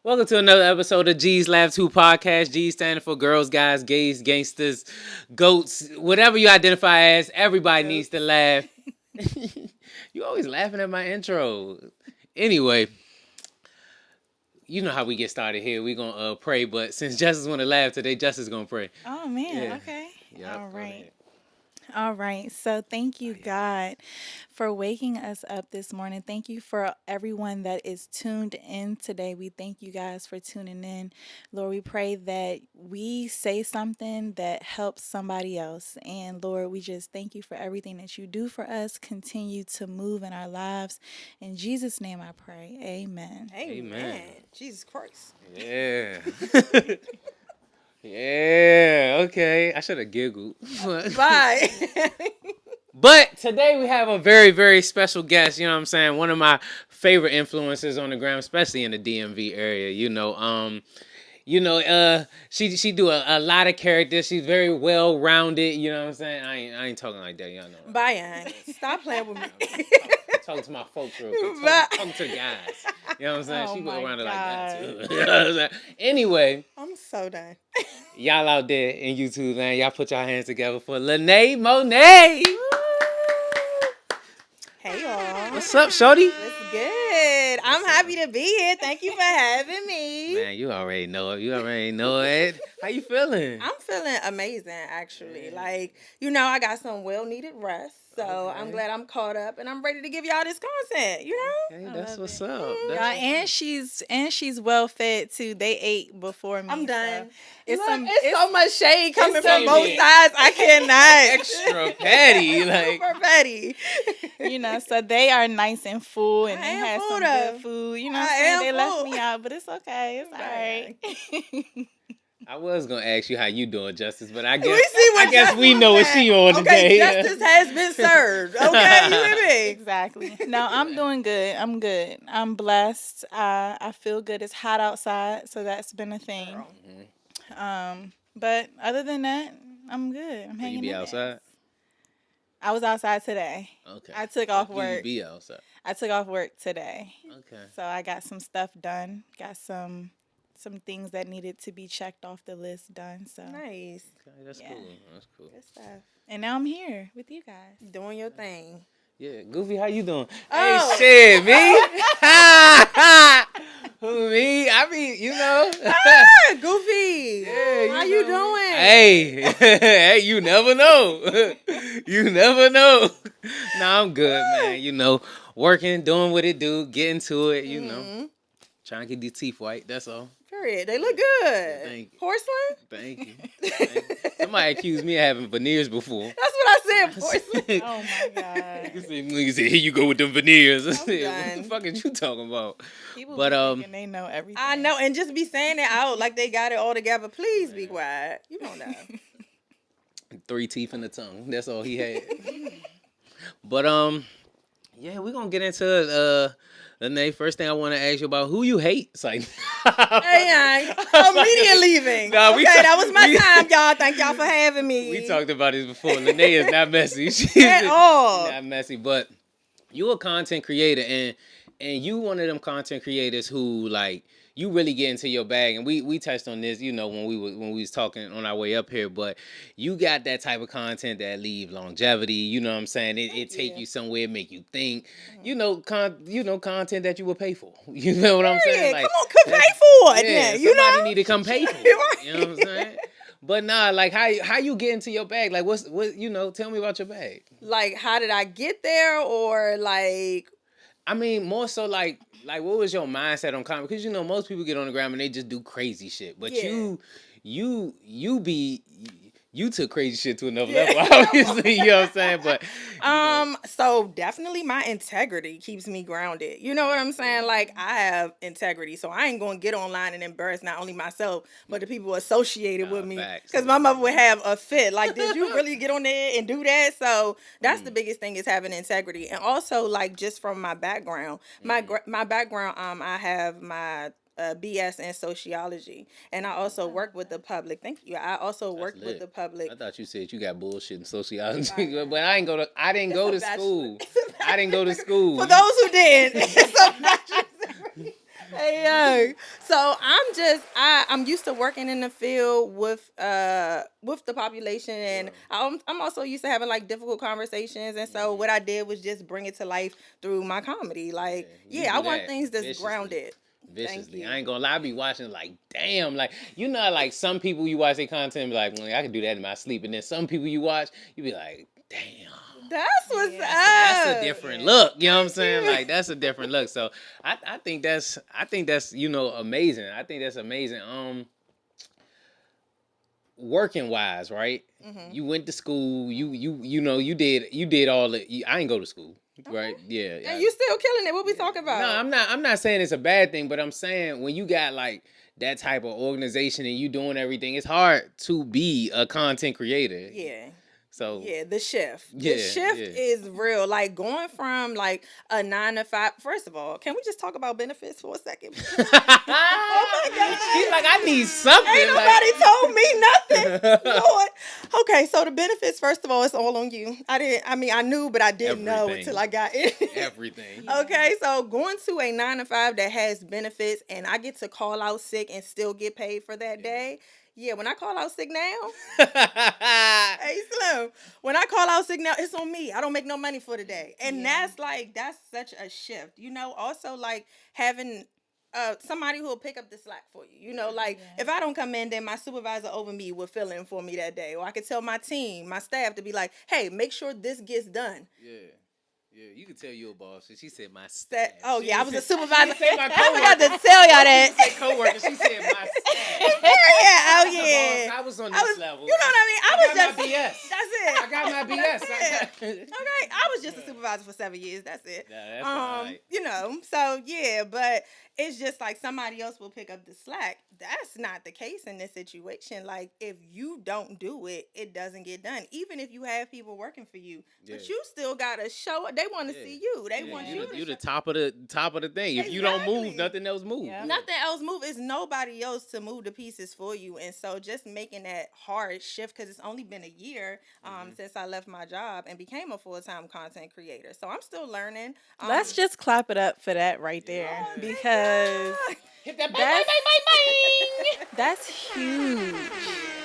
Welcome to another episode of G's Lab 2 podcast. G standing for girls, guys, gays, gangsters, goats, whatever you identify as. Everybody needs to laugh. You always laughing at my intro. Anyway, you know how we get started here. We're going to pray, but since Justice want to laugh today, Justice going to pray. Oh, man. Yeah. Okay. Yep, All go right. ahead. All right. So thank you, God, for waking us up this morning. Thank you for everyone that is tuned in today. We thank you guys for tuning in. Lord, we pray that we say something that helps somebody else. And Lord, we just thank you for everything that you do for us. Continue to move in our lives. In Jesus' name I pray. Amen. Amen. Jesus Christ. Yeah. Yeah, okay. I should have giggled. Bye. But today we have a very, very special guest. You know what I'm saying? One of my favorite influencers on the gram, especially in the DMV area. She do a lot of characters. She's very well rounded. You know what I'm saying? I ain't talking like that. Y'all know. Bye, Stop playing with me. I'm talking to my folks real quick. Talking to the guys. You know what I'm saying? Oh She go my around it like that God. too. You know what I'm saying? Anyway, I'm so done. y'all out there in YouTube, man, y'all put your hands together for Lene Monet. Hey, y'all. What's up, shorty? What's good? I'm happy to be here. Thank you for having me. Man, you already know it. How you feeling? I'm feeling amazing, actually. Like, I got some well-needed rest. So Okay. I'm glad I'm caught up and I'm ready to give y'all this content, Hey, I that's love what's it. up. Yeah, That's and she's well fed too. They ate before me. I'm done. So it's It's so much shade coming so from both big. sides. I cannot. extra petty. Like, Super petty. so they are nice and full, and I they am had full, some though. good food. You know I what I'm saying? am They left full. me out, but it's okay. It's all right. I was gonna ask you how you doing, Justice, but I We guess see what I guess Justice we know what said. she on Okay, today. justice has been served. Okay, you hear me? Exactly. No, I'm doing good. I'm good. I'm blessed. I feel good. It's hot outside, so that's been a thing. Girl. But other than that, I'm good. I'm So hanging you be in there. outside? I was outside today. Okay. I took off You work. be outside. I took off work today. Okay. So I got some stuff done. Got some things that needed to be checked off the list done. So Nice. Okay, that's Yeah. cool. That's cool. Good stuff. and now I'm here with you guys. Doing your thing. Yeah, Goofy, how you doing? Oh. Hey, shit, me? Who, me? I mean, Ah, Goofy. Yeah, How you doing? Hey, hey, you never know. You never know. Nah, I'm good, man. Working, doing what it do, getting to it, Mhm. Trying to get these teeth white, that's all. Period. They look good. Thank you. Porcelain? Thank you. Thank you. Somebody accused me of having veneers before. That's what I said, porcelain. Oh my God. Nigga said, here you go with them veneers. I said, what done. the fuck is you talking about? People But, be thinking they know everything. I know, and just be saying it out like they got it all together. Please be quiet. You don't know. 3 teeth in the tongue. That's all he had. But yeah, we're gonna get into Lene. First thing I want to ask you about who you hate. It's like, Hey, immediate leaving. Nah, Okay, that was my time, y'all. Thank y'all for having me. We talked about this before. Lene is not messy. She's At all. not messy, but you a content creator, and you one of them content creators who like you really get into your bag. And we touched on this, when we was talking on our way up here. But you got that type of content that leave longevity. You know what I'm saying? It take you. you somewhere, make you think. Content that you would pay for. You know what I'm saying? Period. Come on, could pay for it. Yeah, Then, you somebody know? need to come pay for Right. it. You know what I'm saying? But nah, like how you get into your bag? Like what tell me about your bag. Like, how did I get there? Or like, I mean, more so like what was your mindset on comedy? Because most people get on the ground and they just do crazy shit. But Yeah. you took crazy shit to another Yeah. level, obviously. You know what I'm saying? But so definitely my integrity keeps me grounded. You know what I'm saying? Like, I have integrity, so I ain't gonna get online and embarrass not only myself but the people associated with me. facts. Because my mother would have a fit. Like, did you really get on there and do that? So that's the biggest thing, is having integrity, and also like just from my background, my background. I have my BS in sociology, and I also work with the public. Thank you. I also worked with lit. the public. I thought you said you got bullshit in sociology, but I didn't go to It's a school. bachelor. I didn't go to school. For those who didn't, it's a bachelor's degree. Hey yo. So I'm used to working in the field with the population, and I'm also used to having like difficult conversations, and so what I did was just bring it to life through my comedy. Like, You yeah, I do want that things that's viciously. grounded. Thank Viciously. you. I ain't gonna lie, I be watching like, damn, like you know, like some people you watch their content and be like, well, I can do that in my sleep, and then some people you watch, you be like, damn. That's what's That's a up. different look. You know what I'm saying? you. Like that's a different look. So I think that's amazing. I think that's amazing. Working wise, right? Mhm. You went to school. You did all the. I ain't go to school, right? Okay. Yeah. And you still killing it. What we talking about? No, I'm not saying it's a bad thing, but I'm saying when you got like that type of organization and you doing everything, it's hard to be a content creator. Yeah. So Yeah, the shift. yeah, The shift yeah. is real. Like going from like a 9 to 5. First of all, can we just talk about benefits for a second? Oh my God. She's like, I need something. Ain't nobody told me nothing. Lord. Okay, so the benefits, first of all, it's all on you. I knew, but I didn't know Everything. until I got it. Everything. Okay, so going to a 9 to 5 that has benefits and I get to call out sick and still get paid for that day. Yeah, when I call out sick now, hey Slim, when I call out sick now, it's on me. I don't make no money for the day. And that's such a shift. Also like having somebody who will pick up the slack for you. Like if I don't come in, then my supervisor over me will fill in for me that day. Or I could tell my team, my staff to be like, hey, make sure this gets done. Yeah. Yeah, you can tell you a boss. She said my That, staff. oh She yeah, I didn't was a say- supervisor. She didn't say my I forgot coworker. to tell y'all She that. said coworker. She said my staff. Yeah, oh Boss, yeah. I was on I this was, level. you know what I mean? I got was just my BS. That's it. I got my BS. That's it. Okay, I was just a supervisor for 7 years. That's it. Nah, that's all right. So yeah, but it's just like somebody else will pick up the slack. That's not the case in this situation. Like if you don't do it, it doesn't get done. Even if you have people working for you, but you still gotta show. They want to see you. They want you. You the top of the thing. If you don't move, Exactly. nothing else moves. Yep. Nothing else move. It's nobody else to move the pieces for you. And so just making that hard shift, because it's only been a year since I left my job and became a full-time content creator. So I'm still learning. Let's just clap it up for that right there because Hit that that's huge.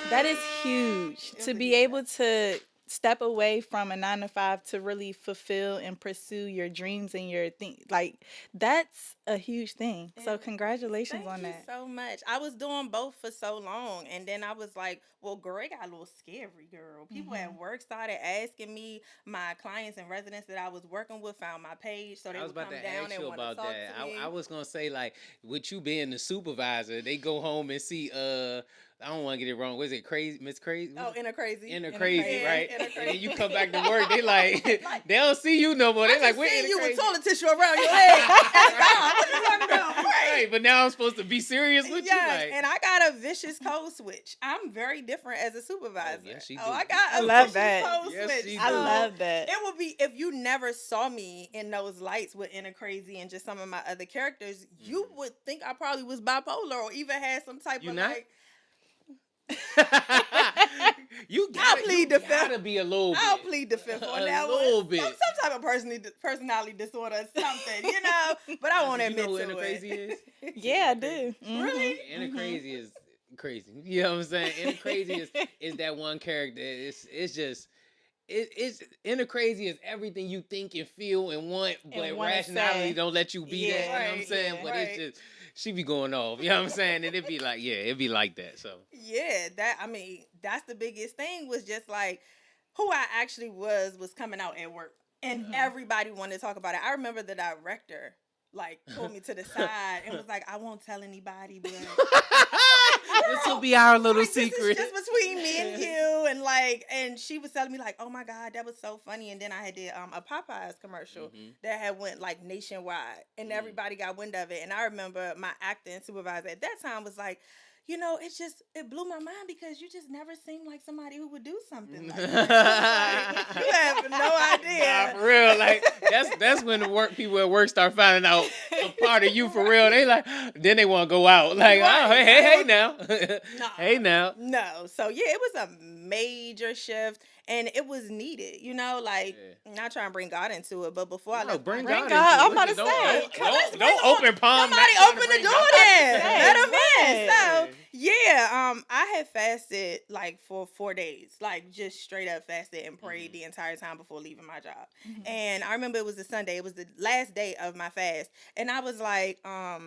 That is huge to be able to step away from a 9 to 5 to really fulfill and pursue your dreams and your thing. Like that's a huge thing. So congratulations on Thank you that. so much. I was doing both for so long, and then I was like, well, girl, it got a little scary, girl. People at work started asking me. My clients and residents that I was working with found my page, so they I was would about come to down ask and you want to about talk that. to me. I was gonna say like, with you being the supervisor, they go home and see I don't want to get it wrong. Was it crazy, Miss Crazy? Oh, Inner Crazy. Inner Crazy, Yeah, right? Inner And then Crazy. you come back to work, they like they don't see you no more. They like, we're Seeing Inner you Crazy. with toilet tissue around your leg. God, what you talking about? Right, but now I'm supposed to be serious with Yes, you, like. and I got a vicious code switch. I'm very different as a supervisor. yes, she do. I got I a love vicious that. code Yes, switch. she I do. love that. It would be if you never saw me in those lights with Inner Crazy and just some of my other characters, you would think I probably was bipolar or even had some type You of not? like. you plead the fifth. gotta be a little bit. I'll plead the fifth on that one. A little bit. Some type of personality disorder or something, But I won't You admit know who to Inner it. Crazy is? Yeah, I do. Really? Inner Crazy is crazy. You know what I'm saying? Inner Crazy is that one character. It's just it's Inner Crazy is everything you think and feel and want, but wanna rationality say. don't let you be that. You know what I'm Right, saying? yeah, But right. it's just she be going off. You know what I'm saying? And it'd be like, it'd be like that. So Yeah, that's the biggest thing was just like who I actually was coming out at work. And everybody wanted to talk about it. I remember the director like pulled me to the side and was like, I won't tell anybody, but this will be our little like, secret. This is just between me and you. And she was telling me like, oh my God, that was so funny. And then I had did a Popeyes commercial that had went like nationwide and everybody got wind of it. And I remember my acting supervisor at that time was like, it blew my mind because you just never seemed like somebody who would do something like that. I was like, you have no idea. Nah, for real, like that's when the work people at work start finding out a part of you for real. They like, then they want to go out. Like, Right. oh, hey now, No. hey now. No. So yeah, it was a major shift and it was needed, like not trying to bring God into it, but before I No, left bring my God God, into I'm it. about to Don't, say. don't open palm. Somebody not trying to open the bring door God. then. Let him in. Amen. So yeah, I had fasted like for 4 days, like just straight up fasted and prayed the entire time before leaving my job. And I remember it was a Sunday. It was the last day of my fast, and I was like, I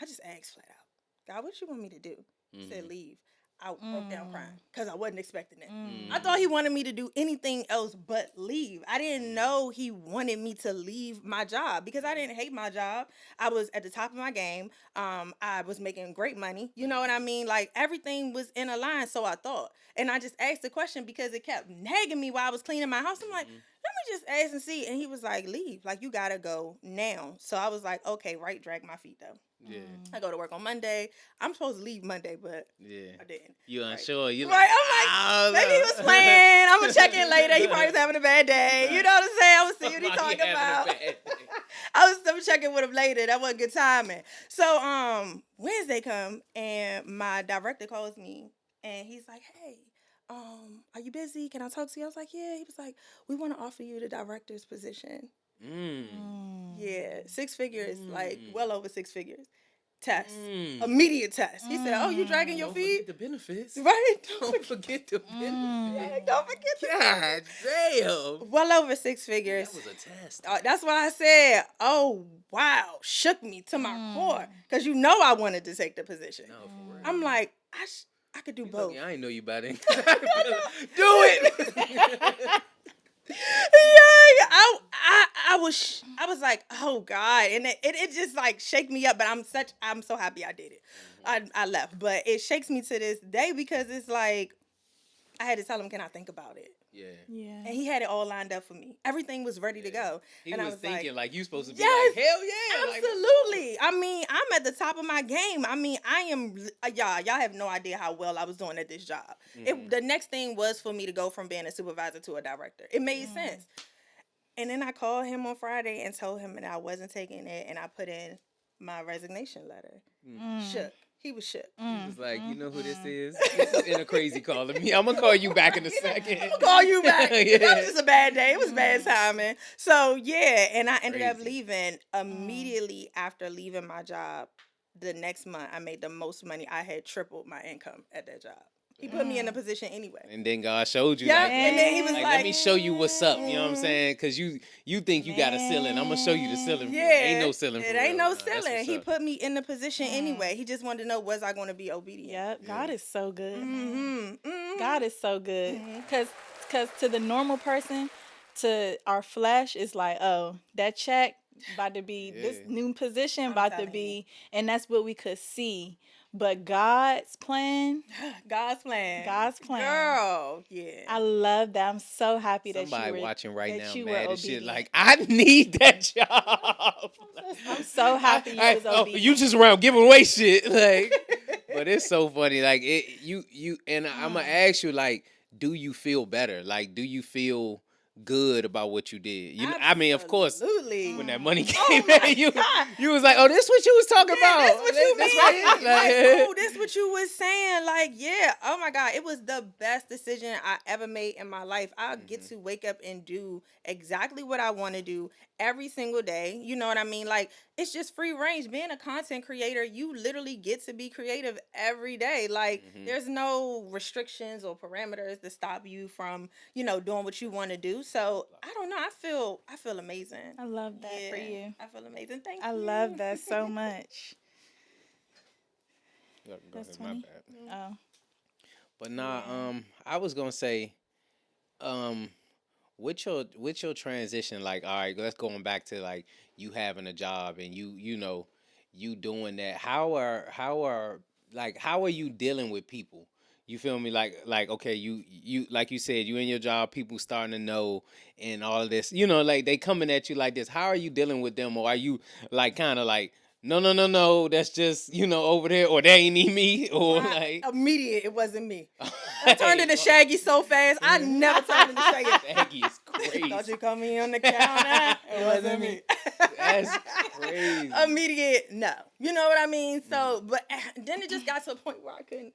just asked flat out, God, what you want me to do? He said, leave. I broke down crying because I wasn't expecting it. I thought he wanted me to do anything else but leave. I didn't know he wanted me to leave my job because I didn't hate my job. I was at the top of my game. I was making great money. You know what I mean? Like everything was in a line, so I thought. And I just asked the question because it kept nagging me while I was cleaning my house. I'm like, let me just ask and see. And he was like, leave. Like, you got to go now. So I was like, okay, right, drag my feet though. Yeah, I go to work on Monday. I'm supposed to leave Monday, but yeah. I didn't. You Right. unsure? You Right, "Ah, I'm like, maybe he no." was playing. I'm gonna check in later. He probably was having a bad day. You know what I'm saying? I was see what he Somebody talking having a about. bad day. I'm checking with him later. That wasn't good timing. So Wednesday come and my director calls me and he's like, hey, are you busy? Can I talk to you? I was like, yeah. He was like, we want to offer you the director's position. Yeah, 6 figures, like well over 6 figures. Test. Immediate test. He said, oh, you dragging your Don't feet? forget the benefits. Right? Don't forget the benefits. Don't forget the God damn. well over 6 figures. That was a test. That's why I said, oh, wow. Shook me to my core. Because I wanted to take the position. No, for real. I'm like, I could do You both. lucky I ain't know you about it. Do it. Yeah, I was like, oh God, and it just like shake me up. But I'm so happy I did it. I left, but it shakes me to this day because it's like I had to tell him, can I think about it? Yeah. And he had it all lined up for me. Everything was ready to go. He and was I was thinking like you supposed to be yes, like, hell yeah. absolutely. I mean, I'm at the top of my game. I mean, I am, y'all have no idea how well I was doing at this job. The next thing was for me to go from being a supervisor to a director. It made sense. And then I called him on Friday and told him that I wasn't taking it, and I put in my resignation letter. Shook. He was shook. He was like, you know who this is? This is in a crazy calling me. I'm gonna call you back in a second. I'm gonna call you back. Yeah. That was just a bad day. It was bad timing. So yeah, and I ended up Crazy. leaving immediately after leaving my job. The next month, I made the most money. I had tripled my income at that job. He put me in a position anyway. And then God showed you. Yeah, like, and then he was like, let me show you what's up. You know what I'm saying? Because you think you got a ceiling. I'm gonna show you the ceiling. Yeah, Ain't no ceiling. It for ain't real. no Nah, that's ceiling. what's He up. put me in the position anyway. He just wanted to know, was I going to be obedient? Yep, God is so good. Mm-hmm. God is so good. Cause to the normal person, to our flesh, it's like, oh, that check about to be this new position about to telling be, and that's what we could see. But God's plan, God's plan. Girl, yeah. I love that. I'm so happy that Somebody you were watching right that now, you mad were as shit. obedient. Like, I need that job. I'm so happy you was obedient. You just around giving away shit. Like, but it's so funny. Like, you, and I'm gonna ask you, like, do you feel better? Like, do you feel good about what you did? You, I mean, of course, Absolutely. when that money Oh came my in, God. you was like, oh, this what you was talking about. That's what you That's mean. right. Like, oh, this what you was saying. Like, yeah. Oh my God. It was the best decision I ever made in my life. I get to wake up and do exactly what I want to do every single day. You know what I mean? Like, it's just free range. Being a content creator, you literally get to be creative every day. Like, there's no restrictions or parameters that stop you from, doing what you want to do. So I don't know. I feel amazing. I love that for you. I feel amazing. Thank you. I love that so much. Go That's ahead, my 20. bad. Oh. But nah, I was gonna say, with your transition, like, all right, let's going back to like you having a job and you doing that. How are you dealing with people? You feel me? Like okay, you like you said, you in your job, people starting to know and all of this. Like they coming at you like this. How are you dealing with them, or are you like kind of like no, that's just, over there, or that ain't even me, or Right. like. Immediate, it wasn't me. I turned into Shaggy so fast. I never turned into Shaggy. Shaggy is crazy. Thought you called me on the counter. It wasn't me. That's crazy. Immediate, no. You know what I mean? So, but then it just got to a point where I couldn't.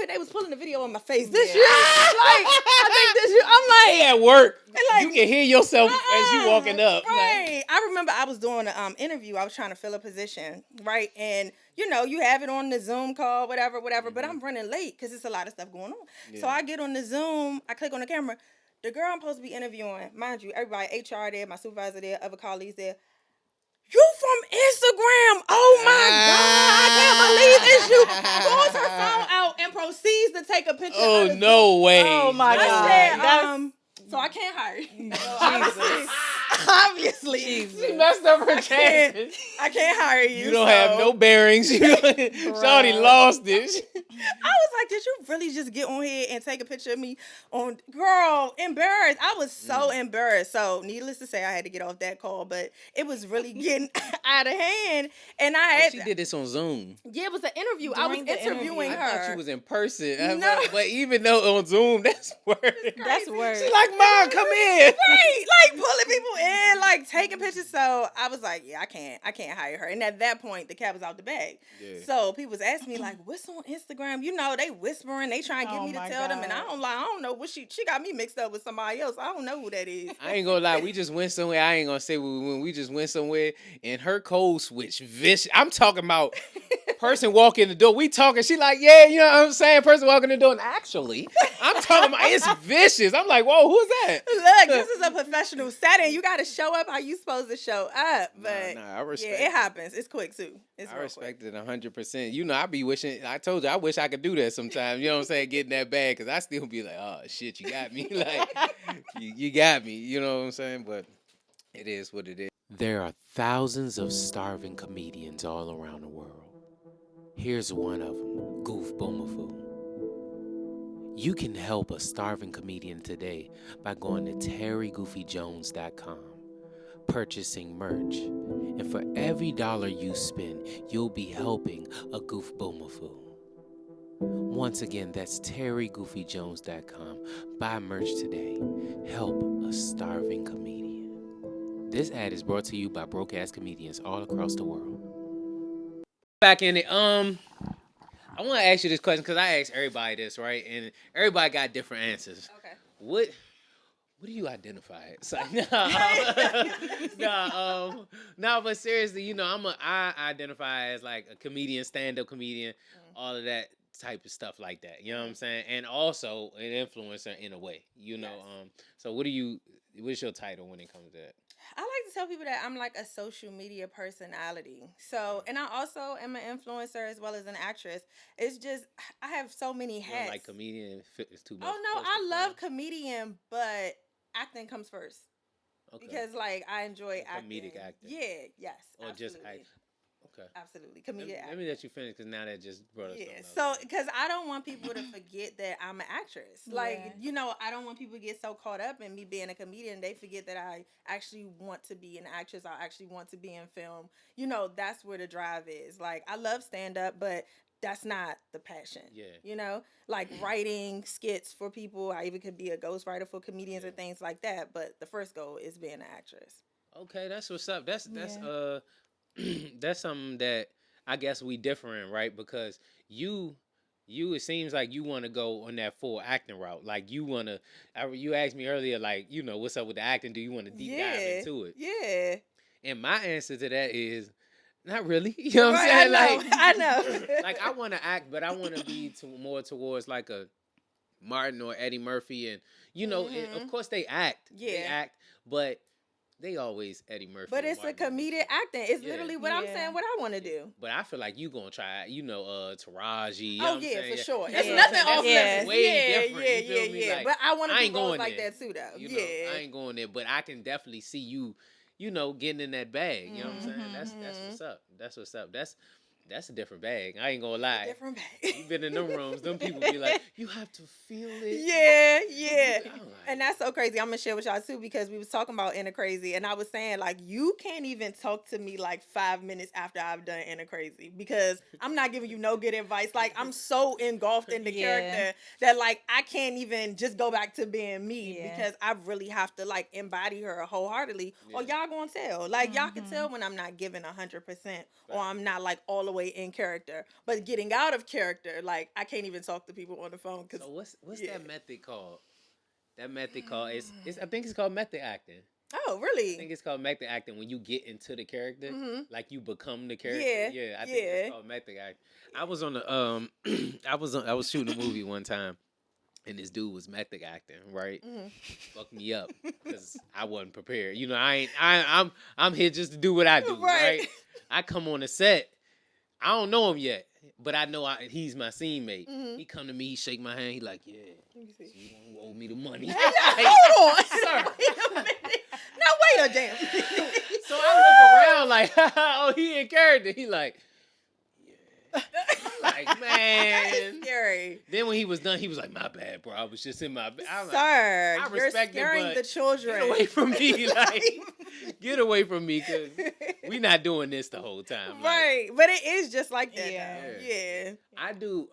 They was pulling the video on my face. This you? Like, I think this you. I'm They like, at work. like, You can hear yourself as you walking up. right. I remember I was doing an interview. I was trying to fill a position, right? And you have it on the Zoom call, whatever. But I'm running late because it's a lot of stuff going on. Yeah. So I get on the Zoom. I click on the camera. The girl I'm supposed to be interviewing, mind you, everybody, HR there, my supervisor there, other colleagues there. You from Instagram? Oh my God! I can't believe it's you. Pulls her phone out and proceeds to take a picture. Oh, of the no way. Oh my I God. said, so I can't hire you. Obviously. She messed up her chances. I can't hire you. You don't have no bearings. Shawty lost it. I was like, did you really just get on here and take a picture of me on, girl, embarrassed. I was so embarrassed. So needless to say, I had to get off that call, but it was really getting out of hand. And I had She did this on Zoom. Yeah, it was an interview. I was During the interviewing interview. her. I thought she was in person. No. But even though on Zoom, that's worse. That's worse. She's like, Mom, come in. Right, like pulling people in, like taking pictures. So I was like, yeah, I can't hire her. And at that point, the cat was out the bag. Yeah. So people was asking me like, what's on Instagram? They whispering, they trying to get me to tell them, and I don't know what she got me mixed up with somebody else. I don't know who that is. I ain't gonna lie, we just went somewhere. I ain't gonna say when we just went somewhere, and her code switch vicious. I'm talking about person walk in the door. We talking. She like, yeah, you know what I'm saying? Person walking in the door. And actually, I'm talking about it's vicious. I'm like, whoa, who's that? Look, this is a professional setting. You got to show up how you supposed to show up. But I respect it happens. It's quick too. I respect it 100%. I be wishing. I told you, I wish I could do that sometimes. You know what I'm saying? Getting that bag, because I still be like, oh shit, you got me. Like, you got me. You know what I'm saying? But it is what it is. There are thousands of starving comedians all around the world. Here's one of them, Goof Boomafoo. You can help a starving comedian today by going to terrygoofyjones.com, purchasing merch, and for every dollar you spend, you'll be helping a Goof Boomafoo. Once again, that's terrygoofyjones.com. Buy merch today. Help a starving comedian. This ad is brought to you by broke-ass comedians all across the world. Back in it, I want to ask you this question because I asked everybody this, right? And everybody got different answers. Okay. What do you identify as? Like, no, but seriously, I identify as like a comedian, stand-up comedian, all of that type of stuff like that. You know what I'm saying? And also an influencer in a way, Yes. So what's your title when it comes to that? I like to tell people that I'm like a social media personality. So, and I also am an influencer as well as an actress. It's just, I have so many hats. You don't like comedian is too much. Oh no, I love comedian, but acting comes first. Okay. Because like I enjoy acting. Comedic acting. Yeah, yes. Or absolutely. just act. Okay. Absolutely. Comedic acting. Let me let you finish because now that just brought us. Yeah. So, because I don't want people to forget that I'm an actress. Like, I don't want people to get so caught up in me being a comedian. They forget that I actually want to be an actress. I actually want to be in film. That's where the drive is. Like, I love stand up, but that's not the passion. Yeah. Like writing skits for people. I even could be a ghostwriter for comedians and things like that. But the first goal is being an actress. Okay, that's what's up. That's that's something that I guess we differ in, right? Because you it seems like you want to go on that full acting route. Like you asked me earlier, like, what's up with the acting? Do you want to deep dive into it? Yeah. And my answer to that is not really. You know what I'm saying? I know. Like I want to act, but I want to be more towards like a Martin or Eddie Murphy, and and of course they act. Yeah. They act, but they always Eddie Murphy. But it's a comedic acting. It's literally what I'm saying, what I want to do. But I feel like you gonna try, Taraji. Oh, yeah, for sure. That's nothing off limits. Way different. Yeah. Like, but I want to be going like that too, though. I ain't going there, but I can definitely see you, getting in that bag. You know what I'm saying? That's what's up. That's what's up. That's a different bag. I ain't gonna lie. Different You bag. been in them rooms, them people be like, you have to feel it. Yeah, yeah. I'm like, And that's so crazy. I'm gonna share with y'all too because we was talking about Inner Crazy, and I was saying like you can't even talk to me like 5 minutes after I've done Inner Crazy because I'm not giving you no good advice. Like I'm so engulfed in the Yeah. character that like I can't even just go back to being me Yeah. because I really have to like embody her wholeheartedly, or Yeah. y'all gonna tell. Like y'all can tell when I'm not giving 100% or I'm not like all the way in character. But getting out of character, like I can't even talk to people on the phone because so what's yeah. that method called? That method called it's I think it's called method acting. Oh, I really? think it's called method acting when you get into the character, like you become the character. Yeah, Yeah, I think yeah. that's called method acting. I was on the I was shooting a movie one time, and this dude was method acting, right? Fucked me up because I wasn't prepared. You know, I'm here just to do what I do, Right. right? I come on the set. I don't know him yet, but I know he's my scene mate. He come to me, he shake my hand, he like, yeah, Let me see. you don't owe me the money. Hold on. Sir. Wait a minute. Now wait a damn. So I look around like, oh, he in character. He like, yeah. Like, man. Scary. Then when he was done, he was like, my bad, bro. I was just in my bed. I'm like, Sir, I you're respect it, scaring but the children. get away from me. Like, get away from me because we not doing this the whole time. Like, Right. But it is just like that Yeah. now. Yeah. I do.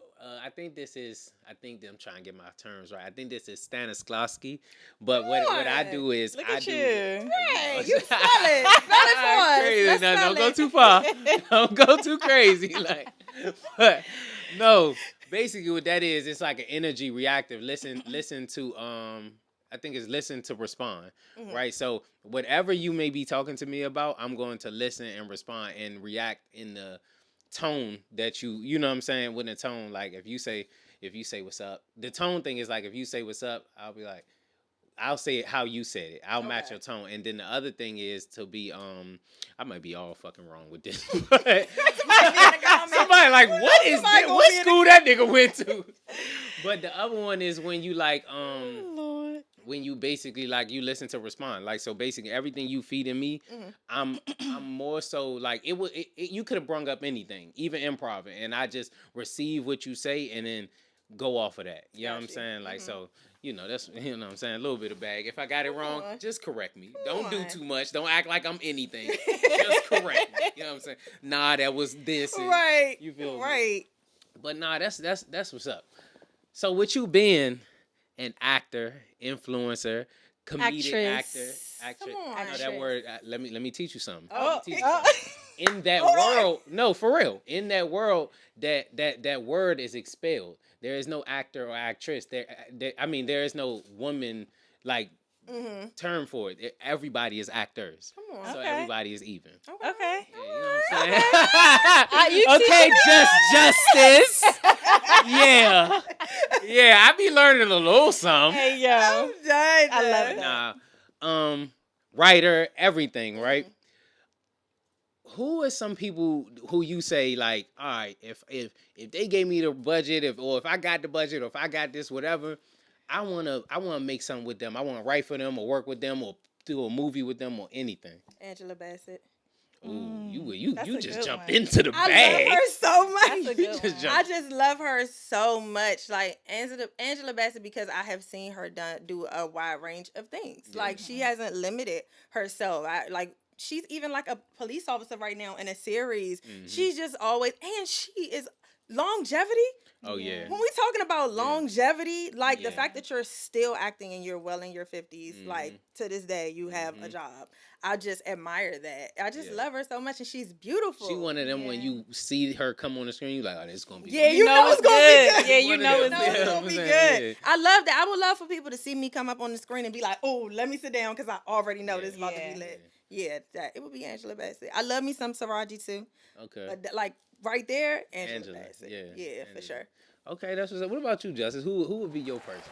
I think this is. I think I'm trying to get my terms right. I think this is Stanislavski, but what I on. do is Look I at do. you. Right. You spell it. Spell it for us. Crazy. Let's No, spell don't go it. too far. Don't go too crazy. Like, but no. Basically, what that is, it's like an energy reactive. Listen to I think it's listen to respond, right? So whatever you may be talking to me about, I'm going to listen and respond and react in the tone that you know what I'm saying, with the tone. Like if you say what's up, the tone thing is like if you say what's up, I'll be like, I'll say it how you said it. I'll match Okay. your tone. And then the other thing is to be I might be all fucking wrong with this. But somebody like, what is somebody this? gonna What be in the school that nigga went to? But the other one is when you like Lord. when you basically like you listen to respond. Like so basically everything you feed in me, I'm more so like you could have brung up anything, even improv, and I just receive what you say and then go off of that. You know what I'm Gotcha. saying? Like so, that's you know what I'm saying, a little bit of bag. If I got it wrong, on. just correct me. Don't do on. too much. Don't act like I'm anything. Just correct me. You know what I'm saying? Nah, that was this. And Right. You feel me? Right. But nah, that's what's up. So with you being an actor, influencer, comedic Actress. actor. Come on. No, that Actress. word. Let me teach you something. Oh, Let me teach you Oh. something. In that Hold on. world, no, for real. In that world, that word is expelled. There is no actor or actress. I mean, there is no woman like term for it. Everybody is actors. Come on. So Okay. everybody is even. Okay. Yeah, you know what I'm saying? You Okay, teaching justice. Yeah. Yeah, I be learning a little something. Hey, yo. I'm done. I love that. Nah, writer, everything, right? Who are some people who you say like, all right, if they gave me the budget, if I got the budget, or if I got this, whatever, I wanna make something with them. I wanna write for them or work with them or do a movie with them or anything. Angela Bassett. Ooh, you that's you a just good jumped one. into the I bag. love her so much. That's a You good just one. jumped. I just love her so much. Like Angela Bassett, because I have seen her do a wide range of things. Yeah. Like she hasn't limited herself. She's even like a police officer right now in a series. She's just always, and she is longevity. Oh yeah. When we talking about longevity, like the Yeah. fact that you're still acting and you're well in your 50s, like to this day you have a job. I just admire that. I just Yeah. love her so much, and she's beautiful. She one of them when Yeah. you see her come on the screen, you like, oh, this is gonna be. Yeah, good. you know it's gonna good. be good. Yeah, you One of know them. it's know it's good. gonna be I'm good. saying, yeah. I love that. I would love for people to see me come up on the screen and be like, "Oh, let me sit down," because I already know this is about to Yeah. be lit. Yeah, that it would be Angela Bassett. I love me some Saraji too, Okay. but like right there, Angela Angela, Bassett. yeah, Yeah, for Angela. sure. Okay, that's what's up. What about you, Justice? Who would be your person?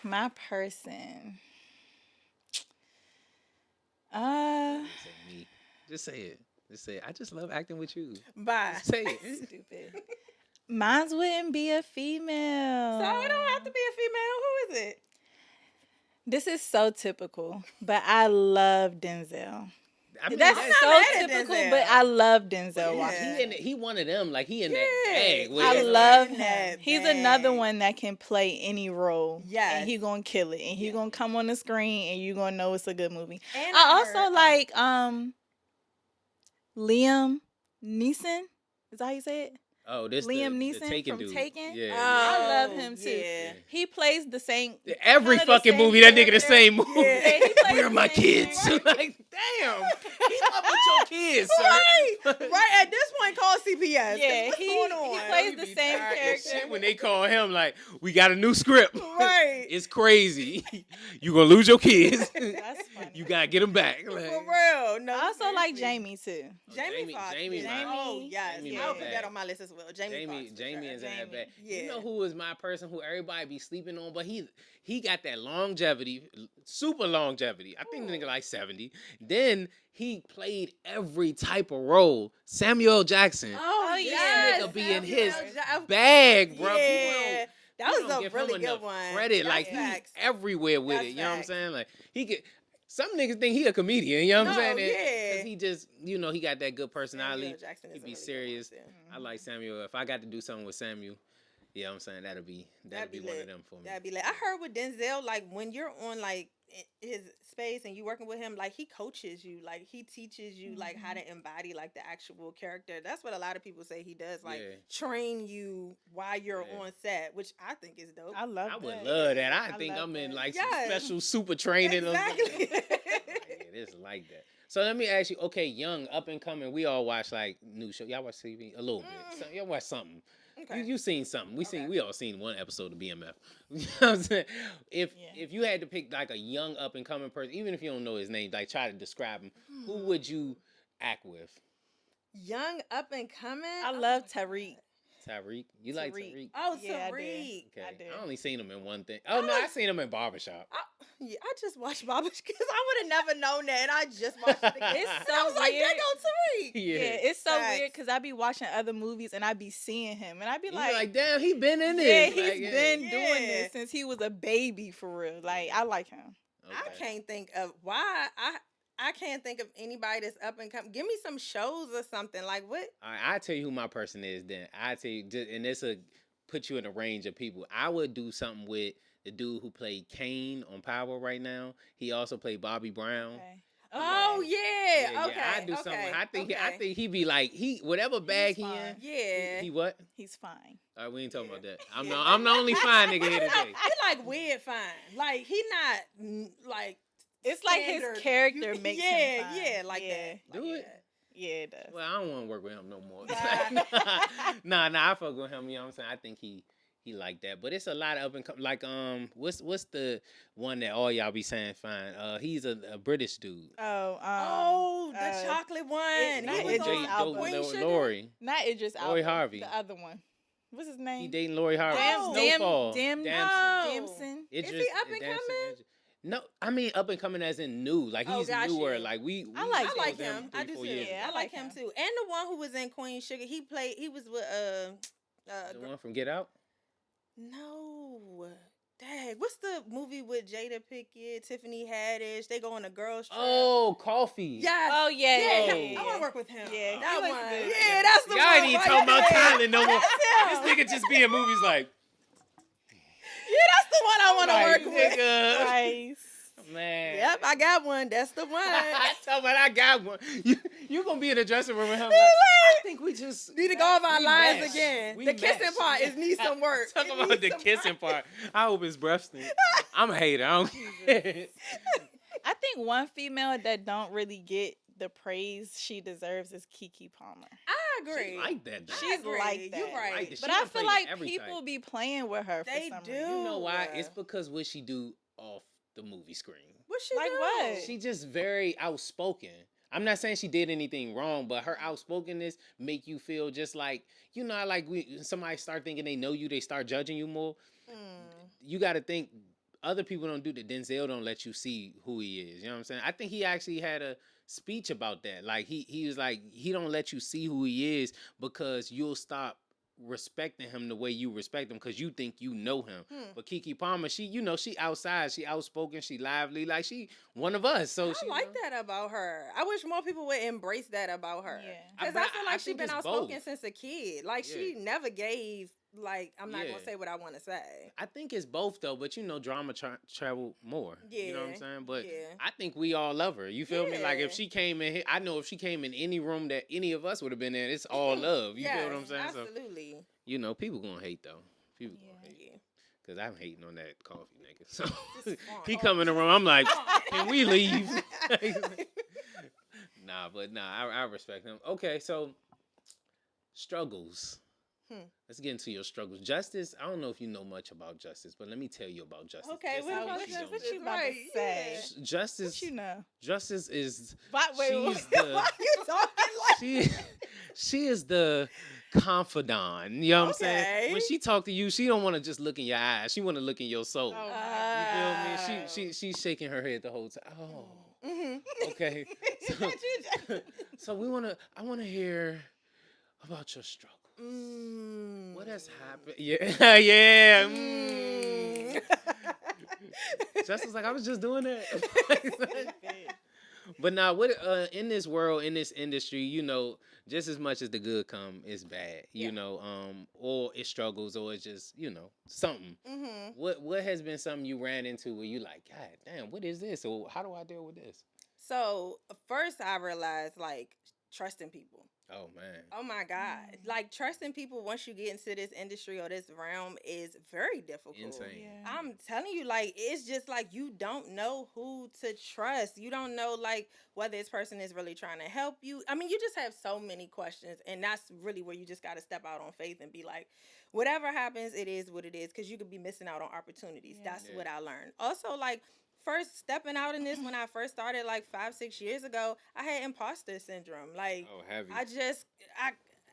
My person. Say me. Just say it. Just say it. I just love acting with you. Bye. Just say it. Stupid. Mine's wouldn't be a female. So it don't have to be a female. Who is it? This is so typical, but I love Denzel. I mean, That's that's so mad at typical, Denzel. but I love Denzel Yeah. Washington. he one of them. Like he in that Yeah. bag. Where I it's love in him. that He's bag. another one that can play any role. Yes. And he gonna kill it. And he gonna come on the screen and you gonna know it's a good movie. And I I also heard, like Liam Neeson. Is that how you say it? Oh, this Liam the Neeson Taken from dude. Taken? Yeah, I yeah. love him too. Yeah. He plays the same. Every kinda the fucking same movie, that nigga the character. same movie. Yeah. Yeah, he plays Where are the my same kids? character. Like, damn. Keep up with your kids, sir. Right. Right at this point, call CPS. Yeah, What's he- going he on? plays We the be same tired as character. shit when they call him, like, we got a new script. Right. It's crazy. You gonna lose your kids. That's funny. You gotta get them back. For Like, real. No, I also like seriously. Jamie too. Jamie Foxx. Jamie, yeah. my- Oh yes, Jamie I'll my put bag. that on my list as well. Jamie Foxx. for Jamie sure. is in that Jamie. bag. Yeah. You know who is my person who everybody be sleeping on, but he got that longevity, super longevity. I think the nigga like 70. Then he played every type of role. Samuel L. Jackson. Oh This yes. nigga be in Samuel his L. Jackson. bag, bro. Yeah. That People was don't a give really him good enough one. credit. That's Like facts. he's everywhere with That's it. You know what I'm facts. saying? Like he could. Some niggas think he a comedian. You know what I'm No, saying? yeah. Because he just, he got that good personality. Samuel L. Jackson is He a be really good serious. one, too. I like Samuel. If I got to do something with Samuel, yeah, I'm saying that'd be one lit. of them for me. That'd be like I heard with Denzel, like when you're on like his space and you working with him, like he coaches you, like he teaches you like how to embody like the actual character. That's what a lot of people say he does, like Yeah. train you while you're Yeah. on set, which I think is dope. I love I would that. love that. I I think love I'm in that. like Yes. some special super training. or something. Exactly. Yeah, it's like that. So let me ask you, okay, young, up and coming, we all watch like new show. Y'all watch TV a little bit. So, y'all watch something. Okay. You seen something. Okay. We all seen one episode of BMF. You know what I'm saying? If Yeah. if you had to pick like a young up and coming person, even if you don't know his name, like try to describe him, who would you act with? Young up and coming. I love Tariq. Tyreek? You like Tariq. Tyreek? Oh, Yeah, I did. Tariq. Okay. I did. I only seen him in one thing. Oh no, I seen him in Barbershop. Yeah, I just watched Bobby because I would have never known that, and I just watched it again. It's And so I was like, weird. "There go Tariq." Yeah. Yeah, it's so Facts. weird because I be watching other movies and I be seeing him and I be And you're like, like, damn, he been in yeah, this. he's Like, been Yeah. doing this since he was a baby for real. Like I like him. I Okay. can't think of why I can't think of anybody that's up and coming. Give me some shows or something. Like what? All right, I'll tell you who my person is then. I tell you, and this will put you in a range of people. I would do something with the dude who played Kane on Power right now. He also played Bobby Brown. Okay. Oh yeah. Yeah, Okay. yeah, I do something. okay, I think okay. he be like whatever bag he fine. in. Yeah. He what? He's fine. All right, we ain't talking about that. Yeah. I'm the only fine nigga here today. He like weird fine. Like he not like. It's like his standard. character makes yeah, him fine. Yeah, like Yeah. that. Do like it? that. Yeah, it does. Well, I don't want to work with him no more. Nah. nah, I fuck with him. You know what I'm saying? I think he like that. But it's a lot of up and come. Like what's the one that all y'all be saying fine? He's a British dude. Oh, the chocolate one. not He was Idris on Elba. Queen Sugar. Lori. Not Idris Elba. Lori Harvey. The other one. What's his name? He dating Lori Harvey. Damn- Snowfall. Damn- Oh. Damson. Is he up and coming? No, I mean up and coming as in new. Like Oh, he's got newer. you. Like we I like I saw like them him. I do 3-4 too. years Yeah, I ago. like him too. And the one who was in Queen Sugar, he was with The one from Get Out. no. Dang, what's the movie with Jada Pickett, Tiffany Haddish? They go on a girls trip. Oh, Coffee. Yes. Oh yeah, Yeah, yeah, I yeah. want to work with him. Yeah, he that looks one. good. Yeah, that's the Y'all one. ain't even right talking about there. talent no more. That's This him. nigga just be in movies like, Yeah, that's the one I want to like, work with. nigga. Nice. Man. Yep, I got one. That's the one. I told man I got one. You gonna be in the dressing room with him? Like, I think we just Need to go over our we lines match. again. We The kissing match. part is need some work. Talk It about needs the some kissing work. part. I hope his breath stink. I'm a hater. I don't care. I think one female that don't really get the praise she deserves is Keke Palmer. I agree. She like that though. She's agree. like that. You right. Like that. But She I done feel played like every people type. be playing with her for They some do. reason. You know why? Ooh. It's because what she do off the movie screen. What she Like do? what? She just very outspoken. I'm not saying she did anything wrong, but her outspokenness make you feel just like, how like somebody start thinking they know you, they start judging you more. Mm. You got to think other people don't do that. Denzel don't let you see who he is. You know what I'm saying? I think he actually had a speech about that. Like he was like, he don't let you see who he is because you'll stop respecting him the way you respect him because you think you know him. Hmm. But Keke Palmer, she, she outside, she outspoken, she lively, like she one of us. So I like that about her. I wish more people would embrace that about her. Yeah. Because But I feel I like she's think been it's outspoken both. since a kid. Like, Yeah. she never gave, like, I'm not going Yeah. to say what I want to say. I think it's both though, but drama travel more. You know what I'm Yeah, saying? But yeah. I think we all love her. You feel me? Like if Yeah. she came in here, I know if she came in any room that any of us would have been in, it's all love. You feel what I'm saying? Absolutely. So people gonna hate though. People Yeah. gonna hate. Yeah. Cause I'm hating on that coffee nigga. So Just he fine. come in the room. I'm like, can we leave? I respect him. Okay, so struggles. Let's get into your struggles. Justice, I don't know if you know much about Justice, but let me tell you about Justice. Okay, just what in about case you don't What Justice? know. you about to Right, say? yeah. Justice, What you know? Justice is Wait, she's the why you talking like she is the confidant. You know what I'm saying? Okay. When she talk to you, she don't want to just look in your eyes. She want to look in your soul. Oh, You feel me? She's shaking her head the whole time. Oh, Mm-hmm. okay. So I wanna hear about your struggle. What has happened? Yeah, yeah. Just was like I was just doing that. But now, what in this world, in this industry, just as much as the good come, is bad. Or it struggles, or it's just something. Mm-hmm. What has been something you ran into where you like, God damn, what is this? Or how do I deal with this? So first I realized, like, trusting people. Oh man. Oh my God. Like, trusting people once you get into this industry or this realm is very difficult. Insane. Yeah. I'm telling you, like, it's just like you don't know who to trust. You don't know, like, whether this person is really trying to help you. I mean, you just have so many questions, and that's really where you just got to step out on faith and be like, whatever happens, it is what it is, because you could be missing out on opportunities. Yeah. That's what I learned. Also, like, first stepping out in this, when I first started, like 5-6 years ago, I had imposter syndrome. Like, Oh, heavy.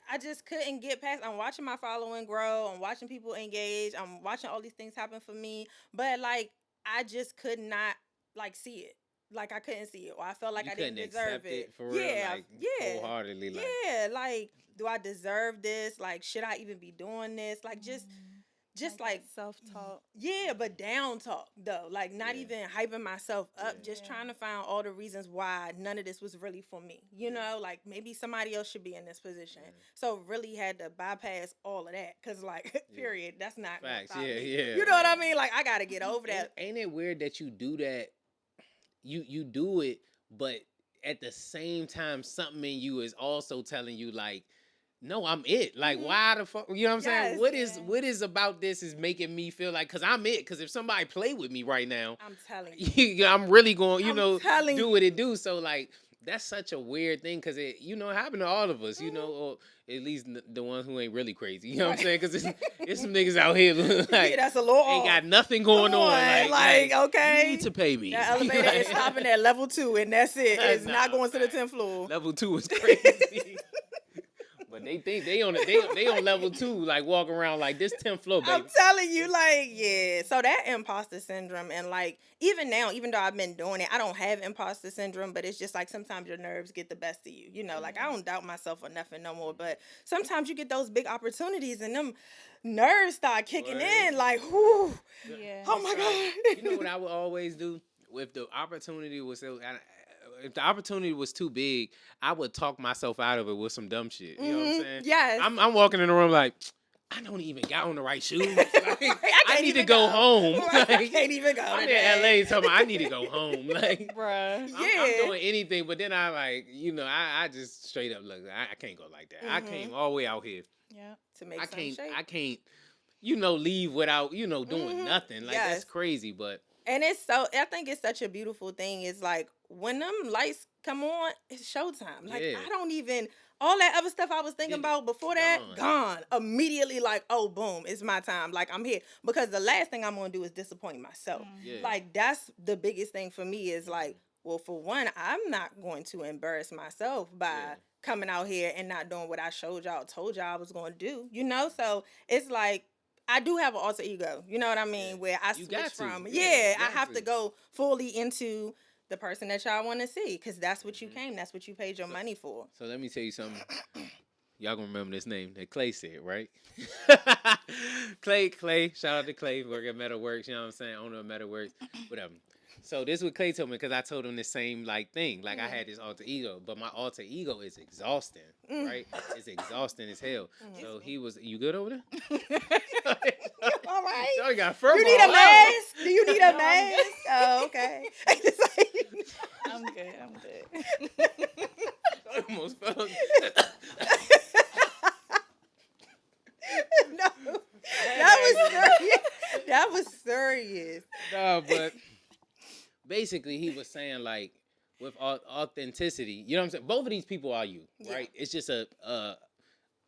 I just couldn't get past. I'm watching my following grow. I'm watching people engage. I'm watching all these things happen for me. But, like, I just could not, like, see it. Like, I couldn't see it. Or I felt like You I didn't couldn't deserve accept it. for real, Yeah. like, Yeah. wholeheartedly, like. Yeah. Like, do I deserve this? Like, should I even be doing this? Like, just like self-talk. yeah, but down talk though, like not Yeah. even hyping myself up, Yeah. just trying to find all the reasons why none of this was really for me. You know, like maybe somebody else should be in this position. Yeah. So really had to bypass all of that because, like, period, that's not gonna Facts. stop Yeah, me. yeah. You know what I mean? Like, I gotta get over that. Ain't it weird that you do that? You do it, but at the same time, something in you is also telling you like, no, I'm it. Like, why the fuck? You know what I'm saying? Yes. What is about this is making me feel like, cause I'm it. Cause if somebody play with me right now, I'm telling you. I'm really going, I'm telling do you. what it do. So like, that's such a weird thing, cause it happened to all of us, or at least the ones who ain't really crazy. You know what I'm saying? Cause it's some niggas out here like Yeah, that's a law. ain't got nothing going on. Like, okay, you need to pay me. that elevator is stopping at level 2, and that's it. It's Nah, not going to the facts. 10th floor. Level 2 is crazy. But they think they on level 2, like walking around like this 10th floor, baby. I'm telling you, like, yeah. So that imposter syndrome, and like even now, even though I've been doing it, I don't have imposter syndrome, but it's just like sometimes your nerves get the best of you. You know, like I don't doubt myself or nothing no more. But sometimes you get those big opportunities and them nerves start kicking in, like, whoo. Yeah. Oh my God. You know what I would always do? If the opportunity was too big, I would talk myself out of it with some dumb shit. You know what I'm saying? Yes. I'm walking in the room like, I don't even got on the right shoes. Like, I can't need to even go home. I Like, can't even go. I'm today. in LA talking about I need to go home. Like, Bruh. I'm doing anything, but then I like, I just straight up look, I can't go like that. I came all the way out here. Yeah. To make I some can't, shape. I can't, leave without, doing nothing. Like, Yes. that's crazy, but. And I think it's such a beautiful thing. It's like when them lights come on, it's showtime. Like, Yeah. I don't even, all that other stuff I was thinking about before that, gone. Immediately, like, oh, boom, it's my time. Like, I'm here. Because the last thing I'm going to do is disappoint myself. Yeah. Like, that's the biggest thing for me is like, well, for one, I'm not going to embarrass myself by coming out here and not doing what I told y'all I was going to do. So it's like, I do have an alter ego, you know what I mean? Yeah. Where I You switch got to. from, Yeah, you I got have to. to go fully into the person that y'all want to see, because that's what you came, that's what you paid your money for. So let me tell you something. y'all gonna remember this name that Clay said, right? Clay, shout out to Clay, work at Metalworks, you know what I'm saying? Owner of Metalworks, whatever. So this is what Clay told me because I told him the same like thing. Like I had this alter ego, but my alter ego is exhausting, right? It's exhausting as hell. So he was, you good over there? All right. Y'all got fur You need ball a out. mask? Do you need a mask? Oh, okay. I'm good. I'm good. I almost fell. No, that was serious. That was serious. No, but basically he was saying like with authenticity, you know what I'm saying? Both of these people are you, right? It's just a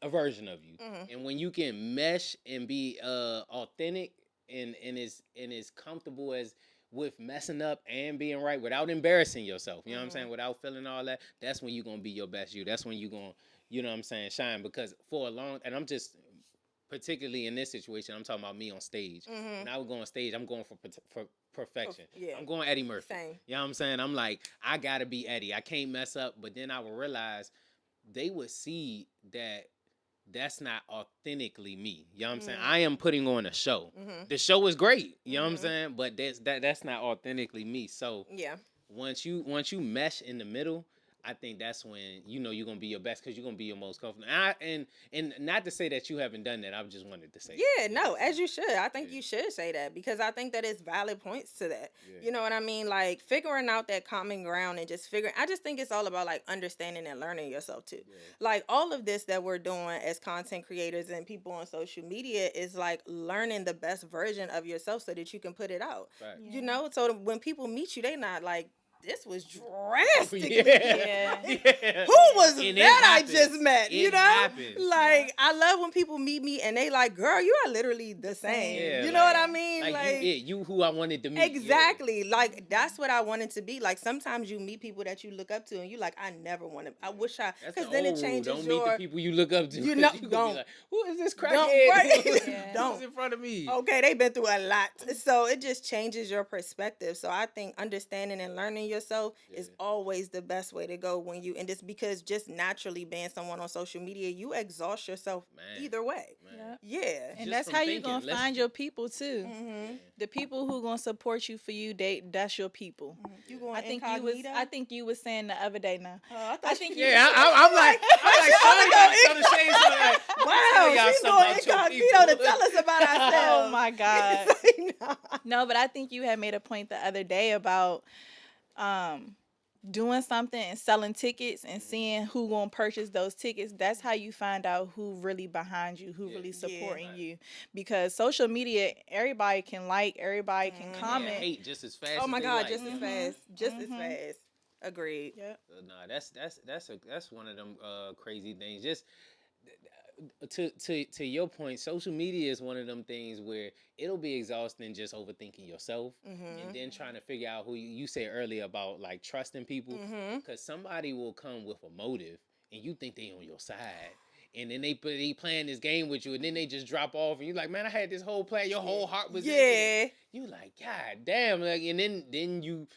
version of you. And when you can mesh and be authentic and is comfortable as with messing up and being right without embarrassing yourself, you know what I'm saying? Without feeling all that, that's when you're gonna be your best you. That's when you're gonna, you know what I'm saying, shine. Because for a long, and I'm just particularly in this situation, I'm talking about me on stage. When I would go on stage, I'm going for perfection. Yeah. I'm going Eddie Murphy. Same. You know what I'm saying? I'm like, I gotta be Eddie. I can't mess up. But then I would realize they would see that that's not authentically me. You know what I'm saying? I am putting on a show. The show is great. You know what I'm saying? But that's not authentically me. So Yeah. once you mesh in the middle, I think that's when you know you're gonna be your best because you're gonna be your most comfortable. And not to say that you haven't done that. I just wanted to say. Yeah, no, as you should. I think you should say that because I think that it's valid points to that. Yeah. You know what I mean? Like figuring out that common ground and just figuring. I just think it's all about like understanding and learning yourself too. Yeah. Like all of this that we're doing as content creators and people on social media is like learning the best version of yourself so that you can put it out. Right. You know, so when people meet you, they not like, this was drastically Yeah. Who was And it that I happens. just met? You It know? happens. Like, I love when people meet me and they like, girl, you are literally the same. Yeah, You know like- what I mean? Like you who I wanted to meet. Exactly. Like, that's what I wanted to be. Like, sometimes you meet people that you look up to and you like, I never want to, I wish I, That's because the then old it rule. changes Don't your, meet the people you look up to. You know, gonna don't. Be like, who is this Don't, crackhead? right. Who's Don't. in front of me? Okay, they've been through a lot. So it just changes your perspective. So I think understanding and learning yourself is always the best way to go when you, and it's because just naturally being someone on social media, you exhaust yourself either way. Man. Yeah. And Just that's from how you thinking, gonna let's- find your people too. Mm-hmm. The people who gonna support you for you, that's your people. You going I think incognito? I think you was saying the other day now. I I think you Yeah, I'm like, son of shade. wow, Tell y'all she's something going about your incognito to people. tell us about ourselves. Oh my God. Nah. No, but I think you had made a point the other day about doing something and selling tickets and seeing who gonna purchase those tickets. That's how you find out who really behind you, who really supporting you. Because social media, everybody can like, everybody can Yeah, comment. hate just as fast. Oh as my they God, like. just as fast. Just as fast. Agreed. Yep. Nah, that's one of them crazy things. Just to your point, social media is one of them things where it'll be exhausting just overthinking yourself and then trying to figure out who you said earlier about like trusting people because somebody will come with a motive and you think they on your side. And then they playing this game with you, and then they just drop off, and you're like, "Man, I had this whole plan. Your whole heart was in it." You like, God damn, like, and then you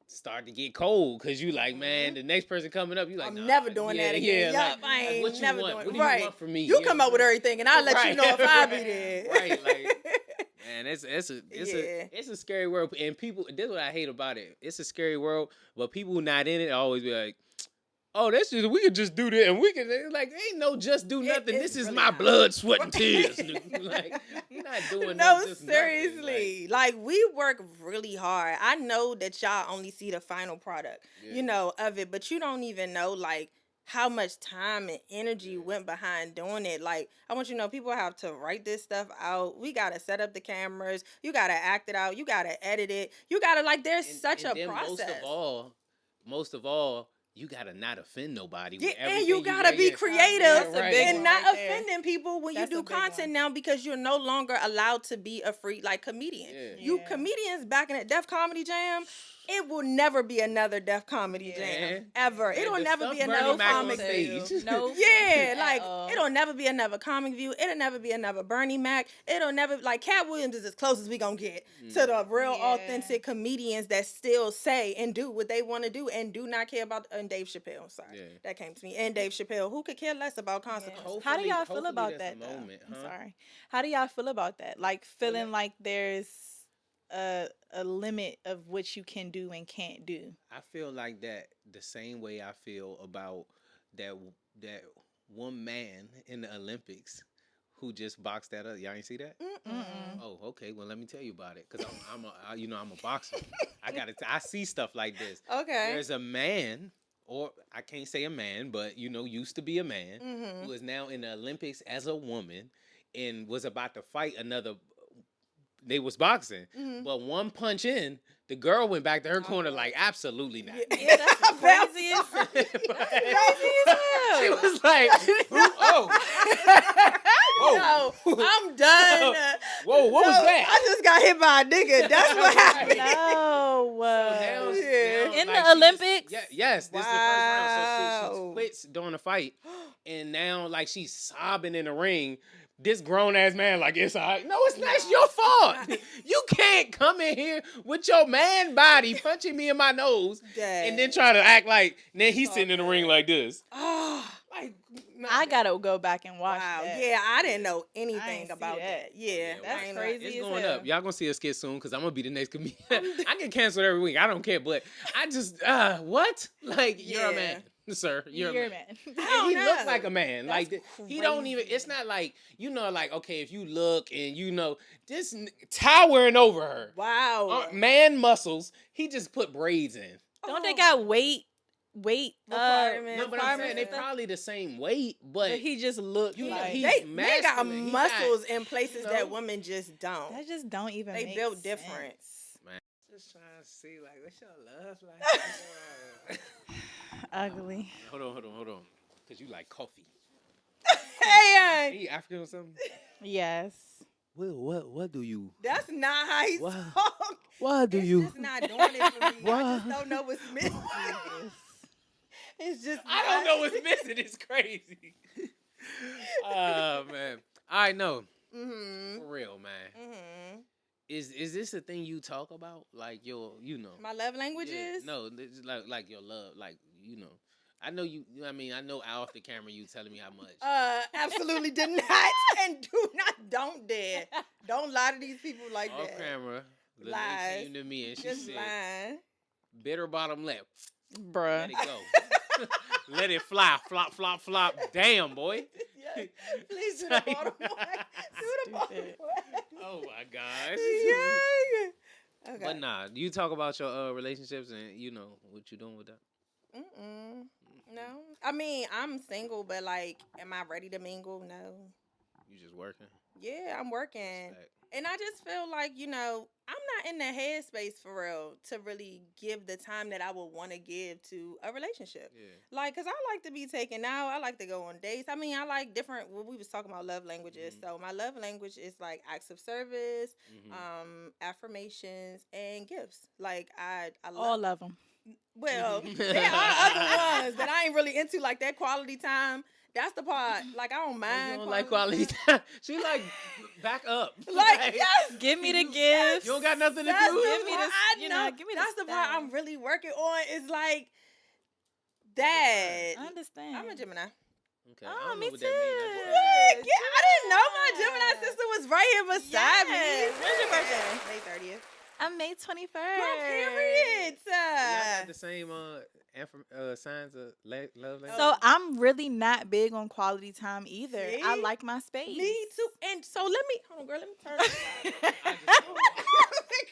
start to get cold because you like, man, the next person coming up, you like, I'm nah, never doing that again. Yeah, Yup, I ain't what you never want? doing What do right. you want from me? You know come what up with I'm everything, and I'll let you Right. know if I be there. Right, like, man, it's Yeah. it's a scary world, and people. This is what I hate about it. It's a scary world, but people who not in it always be like, "Oh, that's just we could just do that, and we can like ain't no just do nothing. it's This is really my not. blood, sweat, and tears. Nigga. Like you're not doing No, just seriously. Like, we work really hard. I know that y'all only see the final product, you know, of it, but you don't even know, like, how much time and energy went behind doing it. Like, I want you to know, people have to write this stuff out. We got to set up the cameras. You got to act it out. You got to edit it. You got to, like, there's such a then process. Most of all, you gotta not offend nobody. Yeah, with and everything you gotta be yeah. creative That's a big and one not right there. offending people when That's you a do big content one. now because you're no longer allowed to be a free like comedian. Yeah. You Yeah. comedians back in the Def Comedy Jam, it will never be another Def Comedy Jam ever. Man, It'll the never stuff be Bernie another Mac on comic stage. view. No. Yeah, At like all. it'll never be another comic view. It'll never be another Bernie Mac. It'll never like Cat Williams is as close as we gonna get to the real Yeah. authentic comedians that still say and do what they want to do and do not care about and Dave Chappelle. Sorry, Yeah. that came to me. And Dave Chappelle, who could care less about consequences? How do Hopefully- y'all feel hopefully about that's that a though? moment, I'm huh? sorry. How do y'all feel about that? Like feeling like there's a limit of what you can do and can't do. I feel like that the same way I feel about that that one man in the Olympics who just boxed that up. Y'all ain't see that? Mm-mm. Oh, okay. Well, let me tell you about it, because I'm a boxer. I see stuff like this. Okay. There's a man, or I can't say a man, but used to be a man, who is now in the Olympics as a woman, and was about to fight another. They was boxing, but one punch in, the girl went back to her corner like, absolutely not. Yeah, that's the craziest. Crazy as hell. She was like, No, I'm done. Whoa, what was that? I just got hit by a nigga. That's what happened. No. Now, In like, the Olympics? Yes, this is the first round. So she Wow. quits during the fight, and now like she's sobbing in the ring. This grown ass man like, it's all right. No, it's not. It's your fault. You can't come in here with your man body punching me in my nose and then try to act like. And then he's sitting in the ring like this. Oh, Like, I gotta go back and watch wow. that. Yeah, I didn't know I anything ain't see about that. that. Yeah, That's I ain't crazy. it's as going hell. up. Y'all gonna see a skit soon because I'm gonna be the next comedian. I get canceled every week. I don't care, but I just what? Like, you're a Yeah. man, sir. You're You're a a man. man. I don't He know. looked like a man. That's Like he don't even. It's not like like, okay, if you look and this towering over her, Wow. man muscles. He just put braids in. Don't they got weight Requirements. No, but I'm saying they and stuff? probably the same weight, but But he just looked You know, like he's They got masculine. He got- muscles in places you know. that women just don't. that just don't even They make built different. sense. man, just trying to see like what's your love like. Ugly. Hold on, because you like coffee. Hey, Are you African or something? Yes. Well, what do you? that's not how he Wow. talk. Why do It's you? just not doing it for me. I Why? just don't know what's missing. It's just I don't know what's missing. It's crazy. Oh man, I know. Mm-hmm. For real, man. Mm-hmm. Is this a thing you talk about? Like your, My love languages? Yeah, no, this is like your love, like I know you. I mean, I know off the camera you telling me how much. Absolutely did not, and don't dare, don't lie to these people like Off that. camera, Lene Lies. came to me and she Just said, lying. "Bitter bottom lip, Bruh. let it go, let it fly, flop, flop, flop. Damn, boy." Yes. Please do the bottom one. Do the bottom Stupid. one. Oh my gosh. Yeah. Okay. But nah, you talk about your relationships and what you doing with that. Mm-mm. No. I mean, I'm single, but like, am I ready to mingle? No. You just working. Yeah, I'm working. Respect. And I just feel like, I'm not in the headspace for real to really give the time that I would want to give to a relationship. Yeah. Like, because I like to be taken out. I like to go on dates. I mean, I like different, we was talking about love languages. Mhm. So my love language is like acts of service, Mhm. affirmations, and gifts. Like, I love All of them. well, there are other ones that I ain't really into, like that quality time. That's the part. Like, I don't mind. You don't like quality time. She like back up. Like, yes. Give me the You gifts. don't got nothing to That's do. the Give me part the- I you know. know, give me the That's the part stuff. I'm really working on. Is like that. I understand. I'm a Gemini. Okay, Oh, I don't me know what that means. I just too. had to Look, yeah, I didn't know my Gemini sister was right here beside me. Yes. When's your birthday? May 30th. I'm May 21st. Girl, period. Y'all got the same signs of love language. So I'm really not big on quality time either. I See? like my space. Me too. And so let me, hold on, girl, let me turn this I just-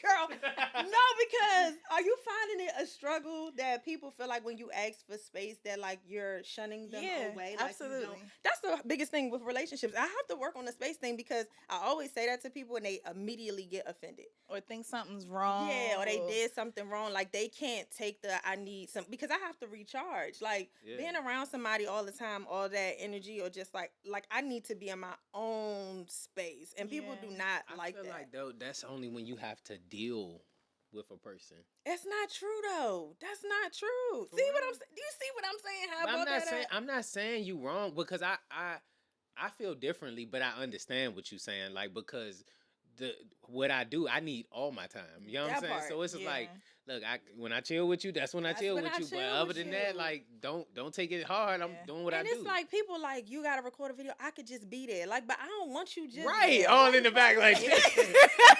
girl. No, because are you finding it a struggle that people feel like when you ask for space that like you're shunning them Yeah, away? Like you absolutely. don't- That's the biggest thing with relationships. I have to work on the space thing because I always say that to people and they immediately get offended. Or think something's wrong. Yeah, or they did something wrong. Like they can't take I need some because I have to recharge. Like Yeah. being around somebody all the time, all that energy, or just like I need to be in my own space, and people Yeah. do not I like feel that. like though that's only when you have to deal with a person. It's not true though. That's not true. For See what real? I'm saying? Do you see what I'm saying? How But about I'm not that? saying I'm not saying you wrong because I feel differently, but I understand what you're saying. Like because what I do, I need all my time. You know what I'm That saying? part, So it's just yeah. like, look, when I chill with you, that's when I That's chill when with I you. But chill other with than that, you. like, don't take it hard. I'm Yeah. doing what I And do. it's like people like you gotta record a video. I could just be there, like, but I don't want you just Right, there. all Like, in the back like fuck that.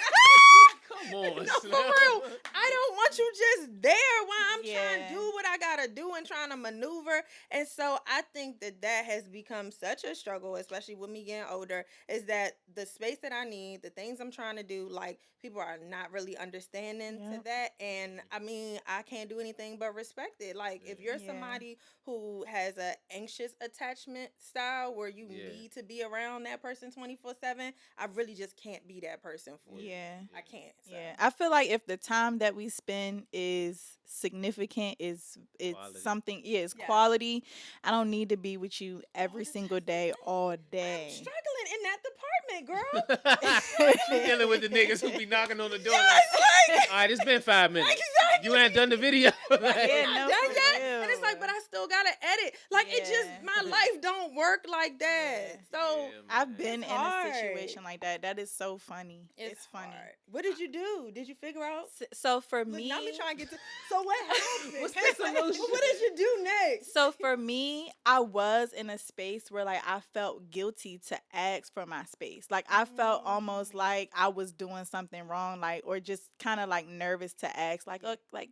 Come on, No, for Slim. real. I don't want you just there while I'm trying Yeah. to do what I gotta do and trying to maneuver. And so I think that has become such a struggle, especially with me getting older, is that the space that I need, the things I'm trying to do, like people are not really understanding to Yep. that. And I mean, I can't do anything but respect it. Like if you're Yeah. somebody who has a anxious attachment style where you Yeah. need to be around that person 24/7, I really just can't be that person for you. Yeah. I can't. So. Yeah, I feel like if the time that we spend is significant, is it's Quality. something, yeah, it's Yes. quality. I don't need to be with you All every the single time. day, all I'm day. struggling in that department, girl. She dealing with the niggas who be knocking on the door Yes, like, all right, it's been 5 minutes. exactly. You ain't done the video. Like, Yeah, I no, done for that, real. and it's like, but I still gotta edit. Like it just Yeah. my life don't work like that. Yeah. So Yeah, I've man. been It's in hard. a situation like that. That is so funny. It's funny. hard. What did you do? Did you figure out? So for Look, me, now me trying to get to. So what happened? What's the solution? What did you do next? so for me, I was in a space where like I felt guilty to ask for my space. Like I felt almost like I was doing something wrong, like or just kind of like nervous to ask, like,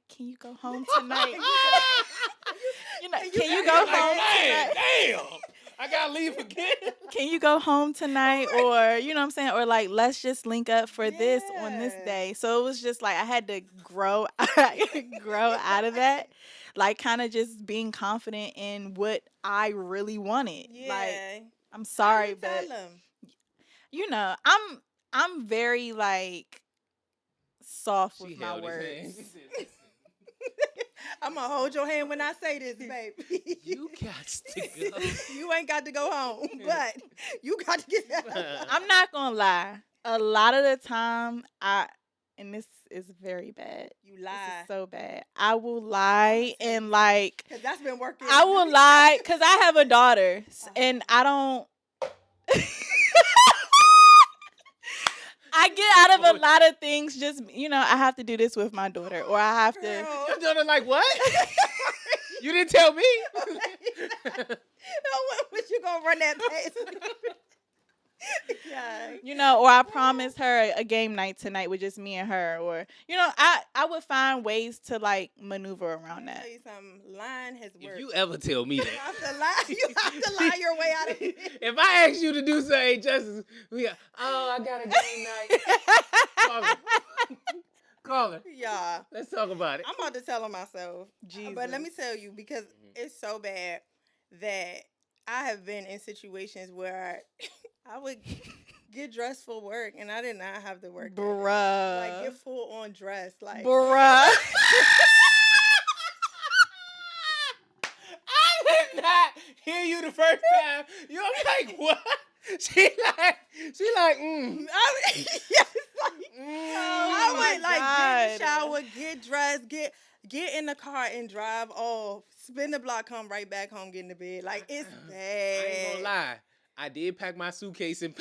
can you go home tonight? You know, can you go Like, home man, tonight? damn. I gotta leave again. Can you go home tonight? Or you know what I'm saying? Or like let's just link up for this on this Yeah. day. So it was just like I had to grow grow out of that. Like kind of just being confident in what I really wanted. Yeah. Like I'm How sorry, you but tell 'em? you know, I'm very like soft She with my held his words. hand. She said, I'm gonna hold your hand when I say this, baby. you got to go. You ain't got to go home, but you got to get out. I'm not gonna lie. A lot of the time, and this is very bad. You This lie. is so bad. I will lie and like Cause that's been working. I will lie because I have a daughter and I don't. I get out of a lot of things. Just I have to do this with my daughter, or I have to. Girl. Your daughter like, what? You didn't tell me. No, when you gonna run that pace? Yeah. Or I promised her a game night tonight with just me and her, or I would find ways to like maneuver around Let that. me tell you something. Lying has worked. If you ever tell me You that. have to lie. You have to lie your way out of it. If I ask you to do something, Justice, I got a game night. Call her. Call her. Yeah. Let's talk about it. I'm about to tell on myself. Jesus. But let me tell you, because it's so bad that I have been in situations where I would get dressed for work and I did not have to work. that day. Bruh. Like get full on dress. Like Bruh. I did not hear you the first time. You're like, what? She like, yes, like, I my would like get in the God. shower, get dressed, get in the car and drive off, spin the block, come right back home, get in the bed. Like it's bad. I ain't gonna lie. I did pack my suitcase and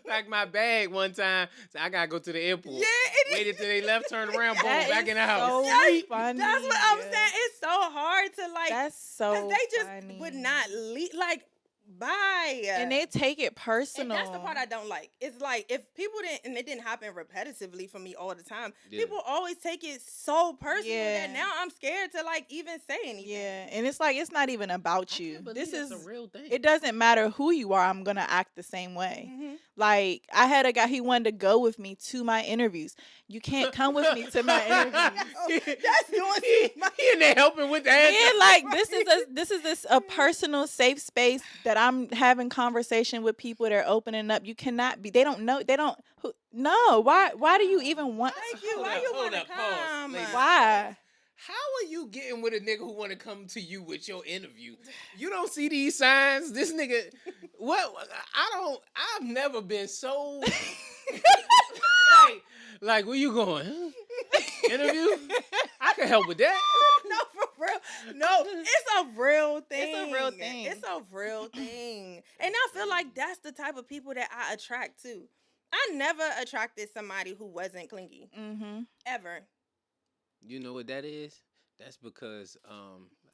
pack my bag one time. So I gotta go to the airport. Yeah, it is. Waited till they left, turned around, boom, That back is in the house. so Yes, funny. That's what I'm saying. It's so hard to like. That's Cause so they just funny. would not leave. Like bye. And they take it And personal. that's the part I don't like. It's like if people didn't, and it didn't happen repetitively for me all the time. Yeah. People always take it so personal Yeah. that now I'm scared to like even say anything. Yeah, and it's like it's not even about I you. can't believe This that's is a real thing. it doesn't matter who you are. I'm gonna act the same way. Mhm. Like I had a guy, he wanted to go with me to my interviews. You can't come with me to my interviews. That's doing he in there helping with the Yeah, answer. like this is a personal safe space that I'm having conversation with people that are opening up. You cannot be. They don't know. They don't. No. Why do you even want? Thank you. Hold Why up, you hold want to up, pause, come? ladies. Why? How are you getting with a nigga who want to come to you with your interview? You don't see these signs. This nigga, what? I've never been so like where you going? Huh? Interview? I can help with that. No, for real. No, it's a real thing. It's a real thing. It's a real thing. And I feel like that's the type of people that I attract to. I never attracted somebody who wasn't clingy. Mm-hmm. Ever. You know what that is? That's because I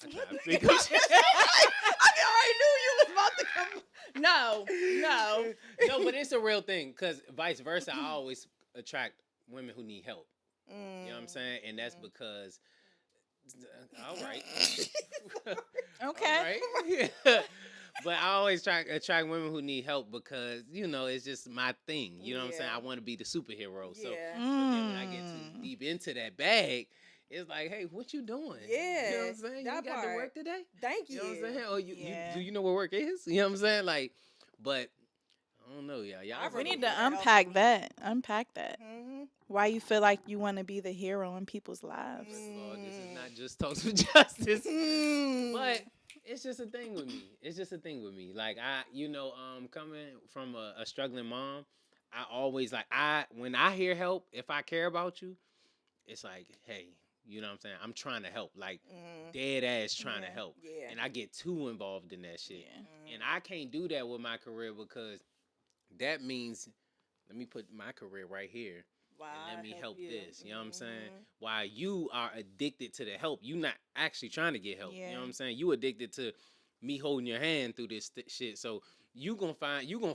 try to I figure already knew you was about to come. No, no. No, but it's a real thing because vice versa, I always attract women who need help. You know what I'm saying? And that's because all right. Okay. All right. But I always try attract women who need help because, you know, it's just my thing. You know what I'm saying? Yeah. I want to be the superhero. So Yeah. but then when I get too deep into that bag, it's like, hey, what you doing? Yeah, You know what I'm saying? You that ain't got to part. work today? Thank You you. know what I'm saying? Or Yeah. do you know what work is? You know what I'm saying? Like, but I don't know, y'all. Y'all We need Yeah, to unpack that. Unpack that. Mm-hmm. Why you feel like you want to be the hero in people's lives? First of all, this is not just talks for justice. Mm. But it's just a thing with me. It's just a thing with me. Like coming from a struggling mom, I always when I hear help, if I care about you, it's like, hey, you know what I'm saying? I'm trying to help, like dead ass trying to help. Yeah. And I get too involved in that shit. Yeah. And I can't do that with my career because that means let me put my career right here Wow, and let me help you. this. You know what I'm saying? While you are addicted to the help, you not actually trying to get help. You know Yeah. what I'm saying? You addicted to me holding your hand through this shit. So you gonna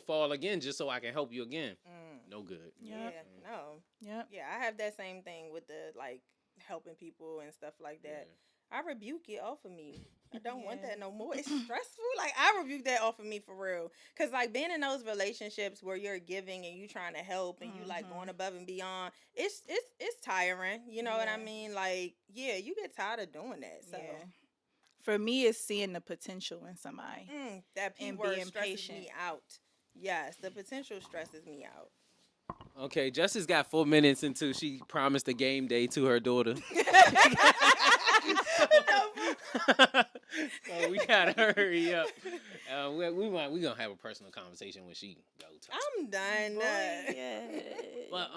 fall again just so I can help you again. No good. Yep. Yeah, no. Yep. Yeah, I have that same thing with the like helping people and stuff like that. I rebuke it off of me. I don't want that no more. It's stressful. Like I rebuke that off of me for real. Cause like being in those relationships where you're giving and you trying to help and you like going above and beyond, it's tiring. You know what I Yeah. mean? Like yeah, you get tired of doing that. So Yeah. For me, it's seeing the potential in somebody. that P And word being stresses patient. me out. Yes, the potential stresses me out. Okay, Justice got 4 minutes until she promised a game day to her daughter. So we gotta hurry up. We gonna have a personal conversation when she go. I'm done. Yeah. But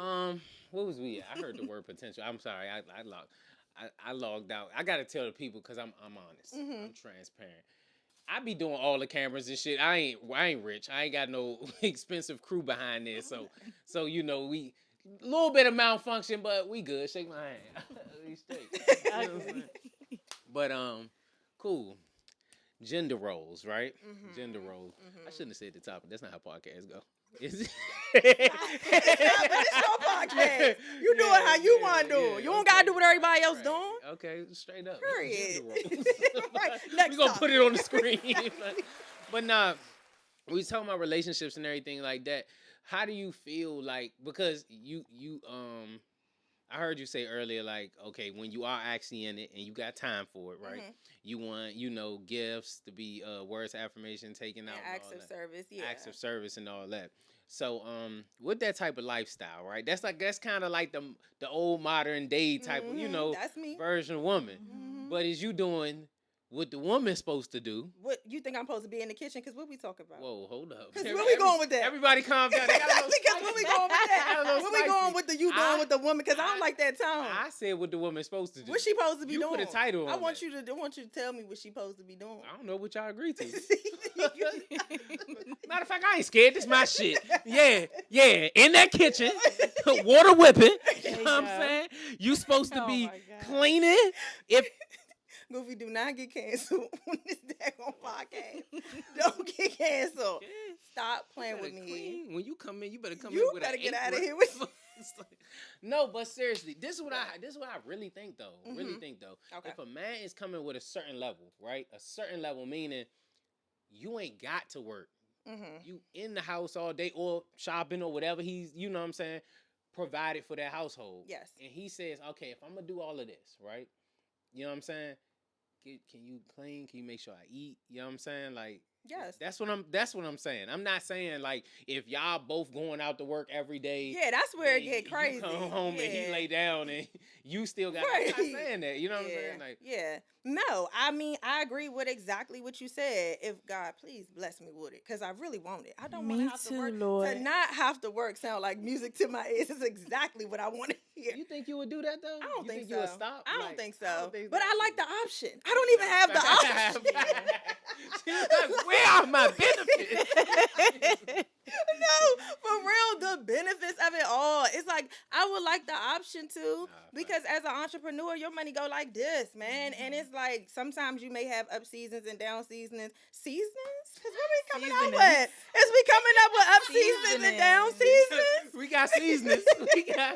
what was we at? I heard the word potential. I'm sorry, I logged out. I gotta tell the people because I'm honest. I'm transparent. I be doing all the cameras and shit. I ain't rich. I ain't got no expensive crew behind there. So you know we little bit of malfunction, but we good. Shake my hand. We straight. You know what I'm saying? But cool. Gender roles, right? Gender roles. I shouldn't have said the topic. That's not how podcasts go. It's But it's your podcast. You do it how you want to do it. You don't gotta do what everybody else doing. Okay, straight up. Period. Gender roles. Right. Next We gonna topic. put it on the screen. But nah, we talking about relationships and everything like that. How do you feel like because you I heard you say earlier, like, okay, when you are actually in it and you got time for it, right? You want, gifts to be words of affirmation taken out. Acts of service, yeah. Acts of service and all that. So, with that type of lifestyle, right? That's kind of like the old modern day type of, That's me. version of woman. But is you doing what the woman's supposed to do? What you think I'm supposed to be in the kitchen? Because what we talking about? Whoa, hold up. Because where we going with that? Everybody calm down. They got a little Because where we going with that? a little Where we going spicy. with the you doing with the woman? Because I don't like that tone. I said what the woman's supposed to do. What's she supposed to be You doing? put a title on I want that. I want you to tell me what she supposed to be doing. I don't know what y'all agree to. Matter of fact, I ain't scared. This my shit. Yeah. In that kitchen, water whipping. You know what I'm saying? You supposed to Oh be my God. cleaning. If Goofy, do not get canceled on this daggone podcast. Don't get canceled. Stop playing with me. clean. When you come in, you better come You in with better an get out of apron. here with It's like- no, but seriously, this is what I really think though. Really think though. Okay. If a man is coming with a certain level, right? A certain level meaning you ain't got to work. You in the house all day or shopping or whatever he's, you know what I'm saying, provided for that household. Yes. And he says, okay, if I'm gonna do all of this, right? You know what I'm saying? Can you clean? Can you make sure I eat? You know what I'm saying? Like, Yes. That's what I'm saying. I'm not saying like if y'all both going out to work every day. Yeah, that's where it then get crazy. You come home and he Yeah. lay down and you still got. Right. I'm not saying that. You know what I'm Yeah. saying? Like, Yeah. No, I mean, I agree with exactly what you said. If God, please bless me with it, because I really want it. I don't want Me to have to too, work. Lord. To not have to work sound like music to my ears is exactly what I want to hear. you think you would do that though? I don't you think you so. would stop? I don't Like, think so. I don't think But so. I like the option. I don't even have the option. She was like, Where are my benefits? No, for real, the benefits of it all. It's like I would like the option to, because as an entrepreneur, your money go like this, man. And it's like sometimes you may have up seasons and down seasons. Because what we coming out with? Is we coming up with up seasons and down seasons? We got seasons. We got.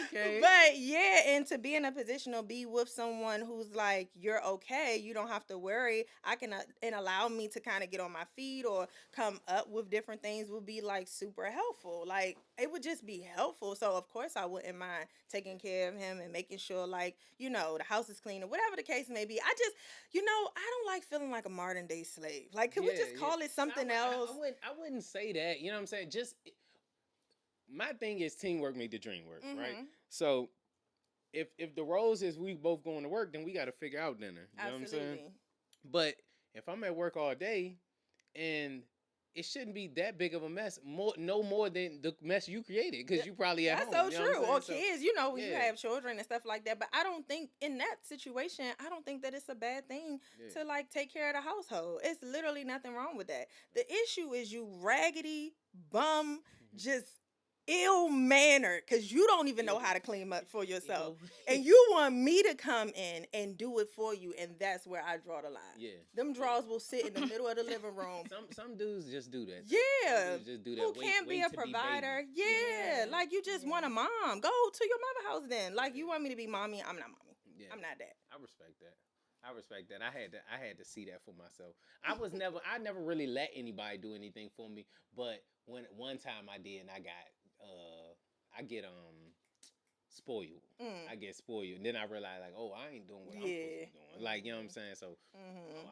Okay. But yeah, and to be in a position to be with someone who's like, you're okay, you don't have to worry. I can and allow me to kind of get on my feet or come up with different things would be like super helpful. Like it would just be helpful. So of course I wouldn't mind taking care of him and making sure like, you know, the house is clean or whatever the case may be. I just, you know, I don't like feeling like a modern day slave. Like, can we just call it something else? I wouldn't say that. You know what I'm saying? Just my thing is teamwork made the dream work, right? So if the roles is we both going to work, then we got to figure out dinner. You know what I'm saying? But if I'm at work all day, and it shouldn't be that big of a mess, no more than the mess you created, because you probably at home. That's so true. Or kids, you know, when you have children and stuff like that. But I don't think in that situation, I don't think that it's a bad thing to like take care of the household. It's literally nothing wrong with that. The issue is you raggedy bum, just ill-mannered, because you don't even know how to clean up for yourself, and you want me to come in and do it for you, and that's where I draw the line. Them drawers will sit in the middle of the living room. Some dudes just do that. Just do that. Who can't be a provider? Like you just want a mom. Go to your mama house then. Like you want me to be mommy? I'm not mommy. I'm not that. I respect that. I had to see that for myself. I never really let anybody do anything for me, but when one time I did, and I get spoiled. I get spoiled, and then I realize like, oh, I ain't doing what I'm supposed to be doing. Like, you know what I'm saying? So, all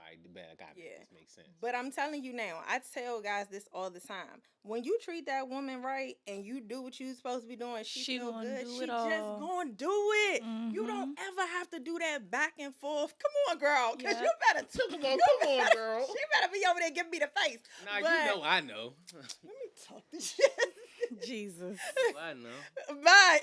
right, the bad guy this makes sense. But I'm telling you now, I tell guys this all the time. When you treat that woman right and you do what you're supposed to be doing, she feel good. She just gonna do it. You don't ever have to do that back and forth. Come on, girl, because you better. Come on, girl. She better be over there giving me the face. Nah, you know I know. Let me talk this shit. Jesus. I know. Bye.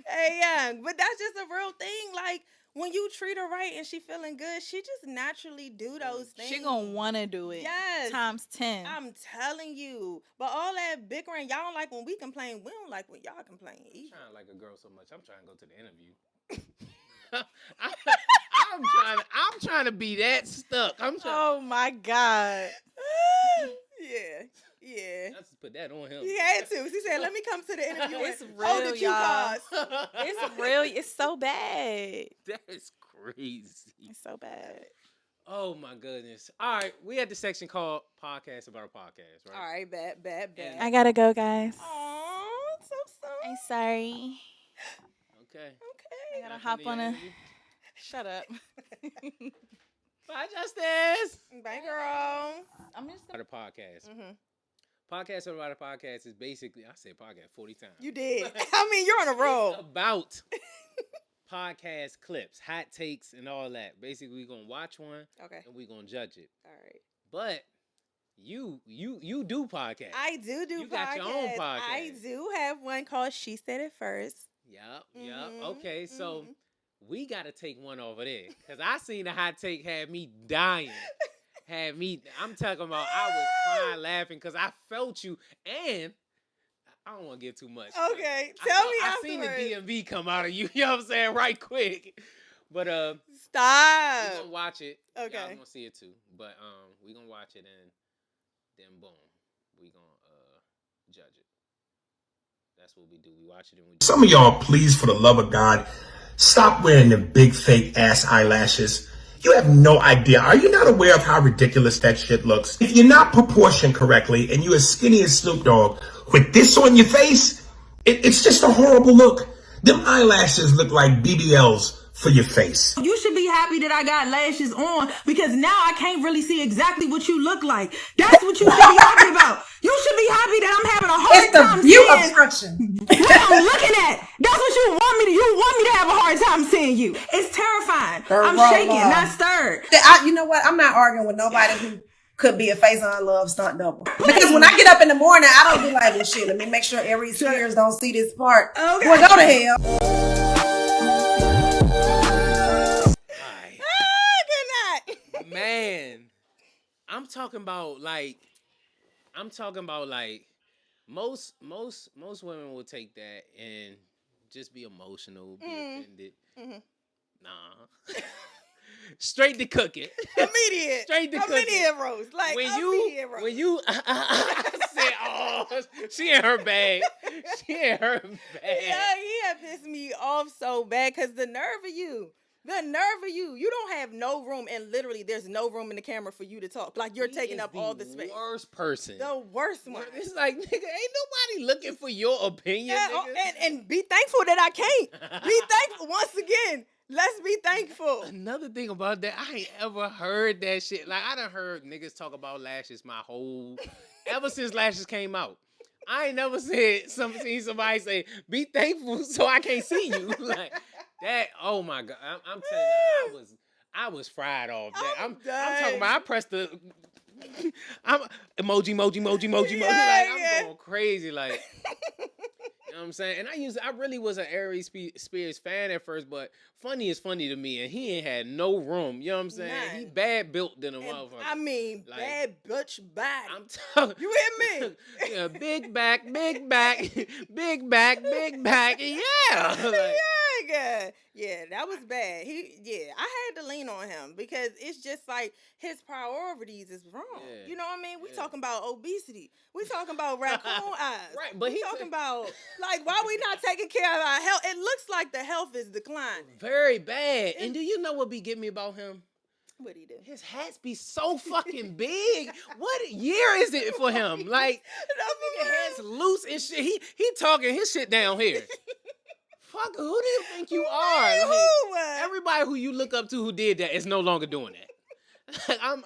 Hey, young, but that's just a real thing. Like when you treat her right and she feeling good, she just naturally do those things. She gonna wanna do it. Yes, times 10. I'm telling you. But all that bickering, y'all don't like when we complain. We don't like when y'all complain. I'm trying to like a girl so much. I'm trying to go to the interview. I'm trying to be that stuck. Oh my God. Yeah. I just put that on him. He had to. He said, "Let me come to the interview." It's and real, hold the cue y'all. cards. It's real. It's so bad. That is crazy. It's so bad. Oh my goodness. All right, we had the section called "Podcast About a Podcast," right? All right, bad. I gotta go, guys. Oh, so sorry. I'm sorry. Okay. I gotta hop on a. Shut up. Bye, Justice. Bye, girl. I'm just About a podcast. Podcast About a Podcast is basically, I said podcast 40 times. You did. I mean, you're on a roll. It's about podcast clips, hot takes, and all that. Basically, we're gonna watch one, and we're gonna judge it. All right. But you do podcasts. I do you podcasts. Got your own podcast. I do have one called "She Said It First." Yep. Okay, so we got to take one over there, because I seen the hot take had me dying. I'm talking about, I was crying laughing because I felt you, and I don't want to give too much. Okay, tell me I afterwards. seen the DMV come out of you, you know what I'm saying, right quick. But stop. we gonna watch it. Okay. Y'all gonna see it too. But we gonna watch it, and then boom, we gonna judge it. That's what we do. We watch it and we judge. Some of y'all, please, for the love of God, stop wearing them big fake ass eyelashes. You have no idea. Are you not aware of how ridiculous that shit looks? If you're not proportioned correctly and you're as skinny as Snoop Dogg with this on your face, it's just a horrible look. Them eyelashes look like BBLs for your face. You should be happy that I got lashes on, because now I can't really see exactly what you look like. That's what you should be happy about. You should be happy that I'm having a hard time view seeing obstruction. what I'm looking at. That's what you want me to. You want me to have a hard time seeing you. It's terrifying. I'm shaking, not stirred. You know what? I'm not arguing with nobody who could be a face on love stunt double. Because when I get up in the morning, I don't be like, well, shit, let me make sure every ears don't see this part. Okay. Well, go to hell. Good night. Man. man, I'm talking about like most women will take that and just be emotional, be offended. Nah. Straight to cooking. Immediate. Straight to cooking. Immediate roast. Like, immediate roast. When you I said, oh, she in her bag. She in her bag. Yeah, he had pissed me off so bad because the nerve of you. The nerve of you. You don't have no room, and literally there's no room in the camera for you to talk. Like, you're taking up all the space. Worst person. The worst one. It's like, nigga, ain't nobody looking for your opinion, nigga. And be thankful that I can't. Be thankful. Once again, let's be thankful. Another thing about that, I ain't ever heard that shit. Like, I done heard niggas talk about lashes ever since lashes came out. I ain't never seen somebody say, be thankful so I can't see you. Like, that, oh my God. I'm telling you, I was fried off that. I'm talking about, I pressed the, I'm emoji. I'm going crazy. Like, you know what I'm saying? And I really was an Aries Spears fan at first, but funny is funny to me, and he ain't had no room. You know what I'm saying? None. He bad built than a motherfucker. I mean, like, bad butch body. I'm talking. You hear me? Yeah, big back, big back. Yeah. Like, Yeah, that was bad. I had to lean on him because it's just like his priorities is wrong. Yeah. You know what I mean? We talking about obesity. We talking about raccoon eyes. Right, but we talking about like why we not taking care of our health? It looks like the health is declining. very bad. And do you know what be getting me about him? What'd he do? His hats be so fucking big. What year is it for him? Like, nigga hats loose and shit. He talking his shit down here. Fuck, who do you think you are? Like, everybody who you look up to who did that is no longer doing that. I'm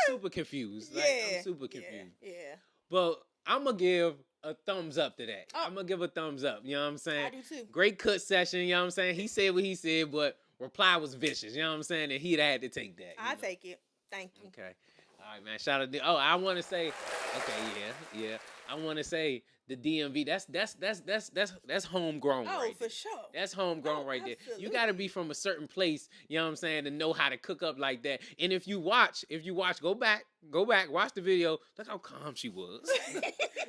super confused. Like, I'm super confused. Yeah. But I'm gonna give a thumbs up to that. I'm gonna give a thumbs up. You know what I'm saying? I do too. Great cut session. You know what I'm saying? He said what he said, but reply was vicious. You know what I'm saying? And he'd had to take that. I take it. Thank you. Okay. All right, man. Shout out to. Oh, I want to say. Okay, yeah. I want to say the DMV. That's homegrown. Oh, right for there. sure. That's homegrown right there. Absolutely. You got to be from a certain place. You know what I'm saying, to know how to cook up like that. And if you watch, go back, watch the video. Look how calm she was.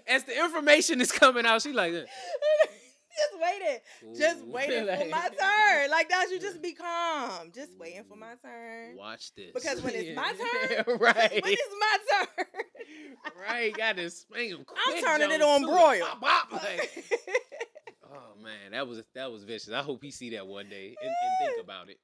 As the information is coming out, she like. Just waiting for my turn. Like that, you just be calm. Just waiting for my turn. Watch this. Because when it's my turn, right. When it's my turn, right, got to spank him quick. I'm turning it on broil. Bop, like. Oh man, that was vicious. I hope he see that one day and think about it.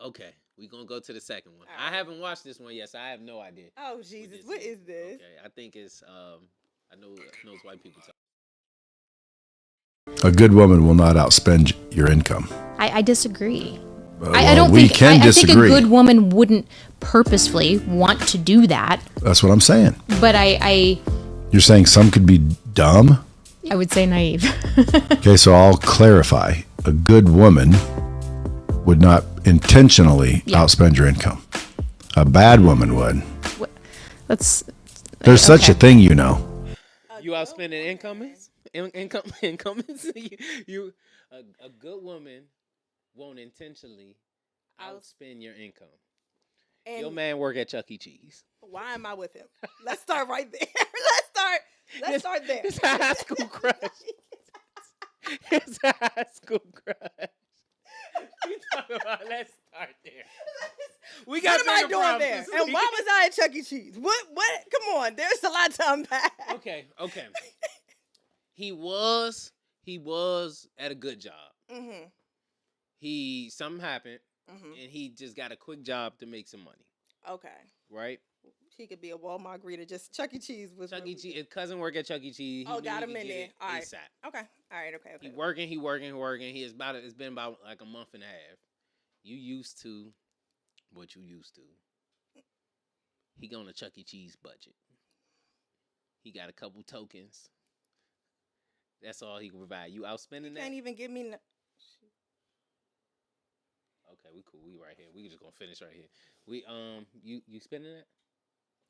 Okay, we're gonna go to the second one. Right. I haven't watched this one yet, so I have no idea. Oh Jesus, what is this? Okay, I think it's I know it's white people talk. A good woman will not outspend your income. I disagree. I don't think I think a good woman wouldn't purposefully want to do that. That's what I'm saying. But You're saying some could be dumb? I would say naive. Okay, so I'll clarify. A good woman would not intentionally outspend your income. A bad woman would. There's such a thing, you know. You outspending incomings? Incomings? you a good woman won't intentionally outspend your income. And your man work at Chuck E. Cheese. Why am I with him? Let's start right there. Let's start there. It's a high school crush. It's a high school crush. We talking about, let's start there. We got what am I doing there? And why was I at Chuck E. Cheese? What? Come on, there's a lot to unpack. Okay. He was at a good job. Mm-hmm. Something happened, and he just got a quick job to make some money. Okay. Right? He could be a Walmart greeter. Just Chuck E. Cheese was Chuck E. Cheese. His cousin work at Chuck E. Cheese. Oh, got him in there. All right. ASAP. Okay. All right. Okay. He working. It's been about like a month and a half. You used to what you used to. He on a Chuck E. Cheese budget. He got a couple tokens. That's all he can provide. You outspending that? Can't even give me. Okay, we cool. We right here. We just gonna finish right here. We you spending that?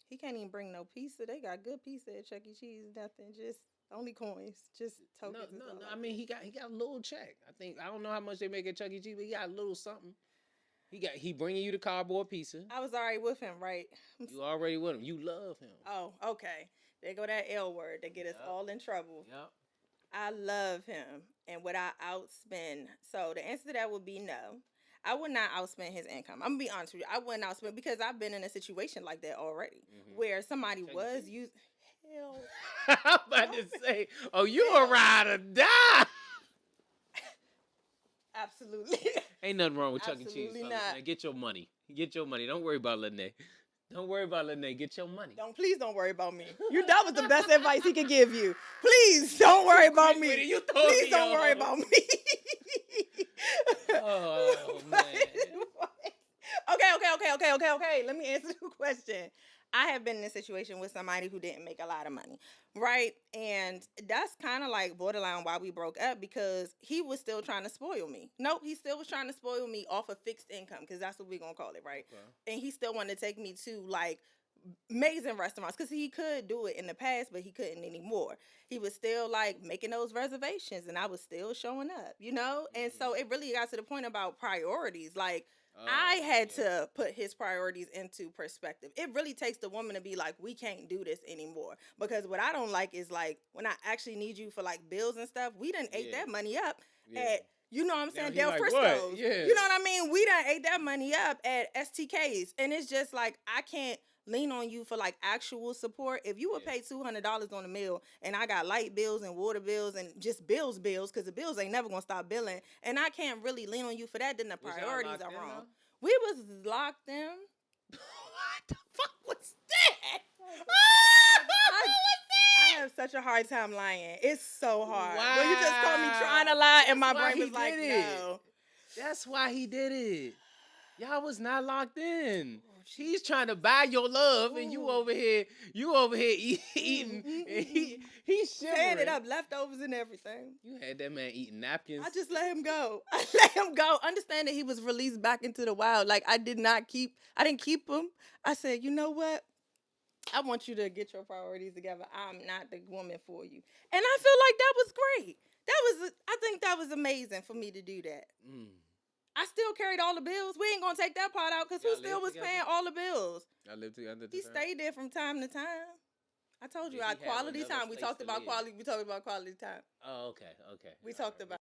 He can't even bring no pizza. They got good pizza at Chuck E. Cheese. Nothing. Just only coins. Just tokens. No. I mean, he got a little check. I don't know how much they make at Chuck E. Cheese, but he got a little something. He bringing you the cardboard pizza. I was already with him, right? You already with him. You love him. Oh, okay. There go that L word that get us all in trouble. Yep. I love him, and would I outspend? So the answer to that would be no. I would not outspend his income. I'm gonna be honest with you. I wouldn't outspend because I've been in a situation like that already, where somebody was used. Hell, I'm about to say, oh, you a ride or die. absolutely. Ain't nothing wrong with Chuck E. Cheese. Absolutely Fellas, not. man. Get your money. Get your money. Don't worry about Lene. Don't worry about Lene. Get your money. Please don't worry about me. That was the best advice he could give you. Please don't worry about quick with me. it. You throw Please me don't worry off. about me. Oh, man. Okay. Let me answer the question. I have been in a situation with somebody who didn't make a lot of money, right? And that's kind of like borderline why we broke up, because he was still trying to spoil me. Nope, he still was trying to spoil me off of fixed income, because that's what we're going to call it, right? Okay. And he still wanted to take me to like amazing restaurants, because he could do it in the past, but he couldn't anymore. He was still like making those reservations, and I was still showing up, you know? And so it really got to the point about priorities. Like, I had to put his priorities into perspective. It really takes the woman to be like, we can't do this anymore. Because what I don't like is like, when I actually need you for like bills and stuff, we done ate that money up at, you know what I'm saying, Del like, Frisco's. what? Yeah. You know what I mean? We done ate that money up at STK's. And it's just like, I can't lean on you for like actual support. If you would pay $200 on a meal, and I got light bills and water bills and just bills, because the bills ain't never gonna stop billing, and I can't really lean on you for that, then the priorities are wrong. We was locked in. What the fuck was that? I have such a hard time lying. It's so hard. Wow. When you just called me trying to lie, and my brain was like, no. That's why he did it. Y'all was not locked in. He's trying to buy your love, and you over here eating. And he's shivering. Tearing it up, leftovers and everything. You had that man eating napkins. I just let him go. I let him go. Understand that he was released back into the wild. Like, I didn't keep him. I said, you know what? I want you to get your priorities together. I'm not the woman for you. And I feel like that was great. I think that was amazing for me to do that. I still carried all the bills. We ain't gonna take that part out, because who still was paying all the bills? I lived together. He stayed there from time to time. I told you, our quality time. We talked about quality. We talked about quality time. Oh, okay. We talked about.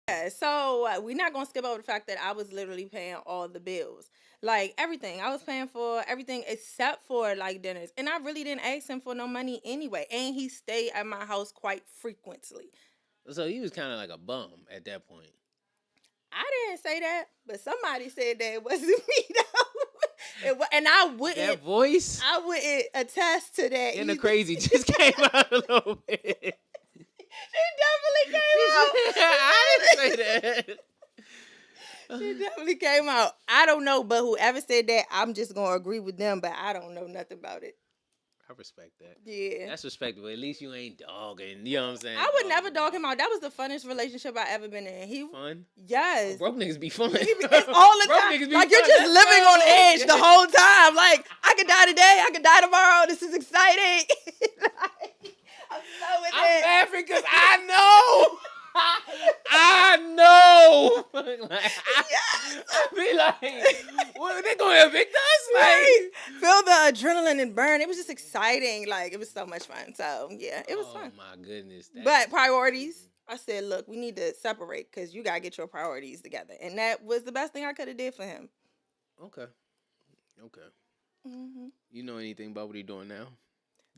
Yeah, so we're not gonna skip over the fact that I was literally paying all the bills, like everything. I was paying for everything except for like dinners, and I really didn't ask him for no money anyway. And he stayed at my house quite frequently. So he was kind of like a bum at that point. I didn't say that, but somebody said that it wasn't me though. And I wouldn't. That voice. I wouldn't attest to that. And the crazy just came out a little bit. She definitely came out. I didn't say that. She definitely came out. I don't know, but whoever said that, I'm just gonna agree with them. But I don't know nothing about it. I respect that. Yeah. That's respectable. At least you ain't dogging. You know what I'm saying? I would never dog him out. That was the funnest relationship I ever been in. Fun? Yes. Broke niggas be fun. It's all the time. Like, you're just living on edge the whole time. Like, I could die today. I could die tomorrow. This is exciting. I'm so with it. Laughing because I know. I know. I be like, what, they gonna evict us? Right. Feel the adrenaline and burn. It was just exciting. Like, it was so much fun. So yeah, it was fun. Oh my goodness. But priorities, I said, look, we need to separate, because you gotta get your priorities together. And that was the best thing I could have did for him. Okay. You know anything about what he doing now?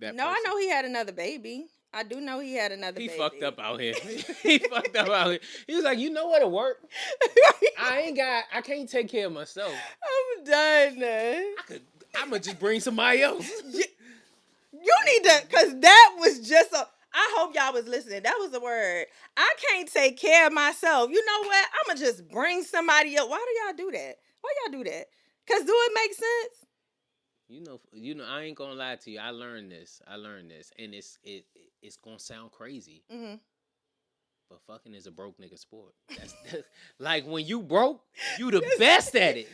I know he had another baby. I do know he had another baby. He fucked up out here. He fucked up out here. He was like, you know what'll work? I can't take care of myself. I'm done, man. I'ma just bring somebody else. You need to, because that was just I hope y'all was listening. That was the word. I can't take care of myself. You know what? I'ma just bring somebody else. Why do y'all do that? Why y'all do that? Because do it make sense? You know, I ain't gonna lie to you. I learned this, and it's gonna sound crazy. Mm-hmm. But fucking is a broke nigga sport. That's like, when you broke, you the best at it.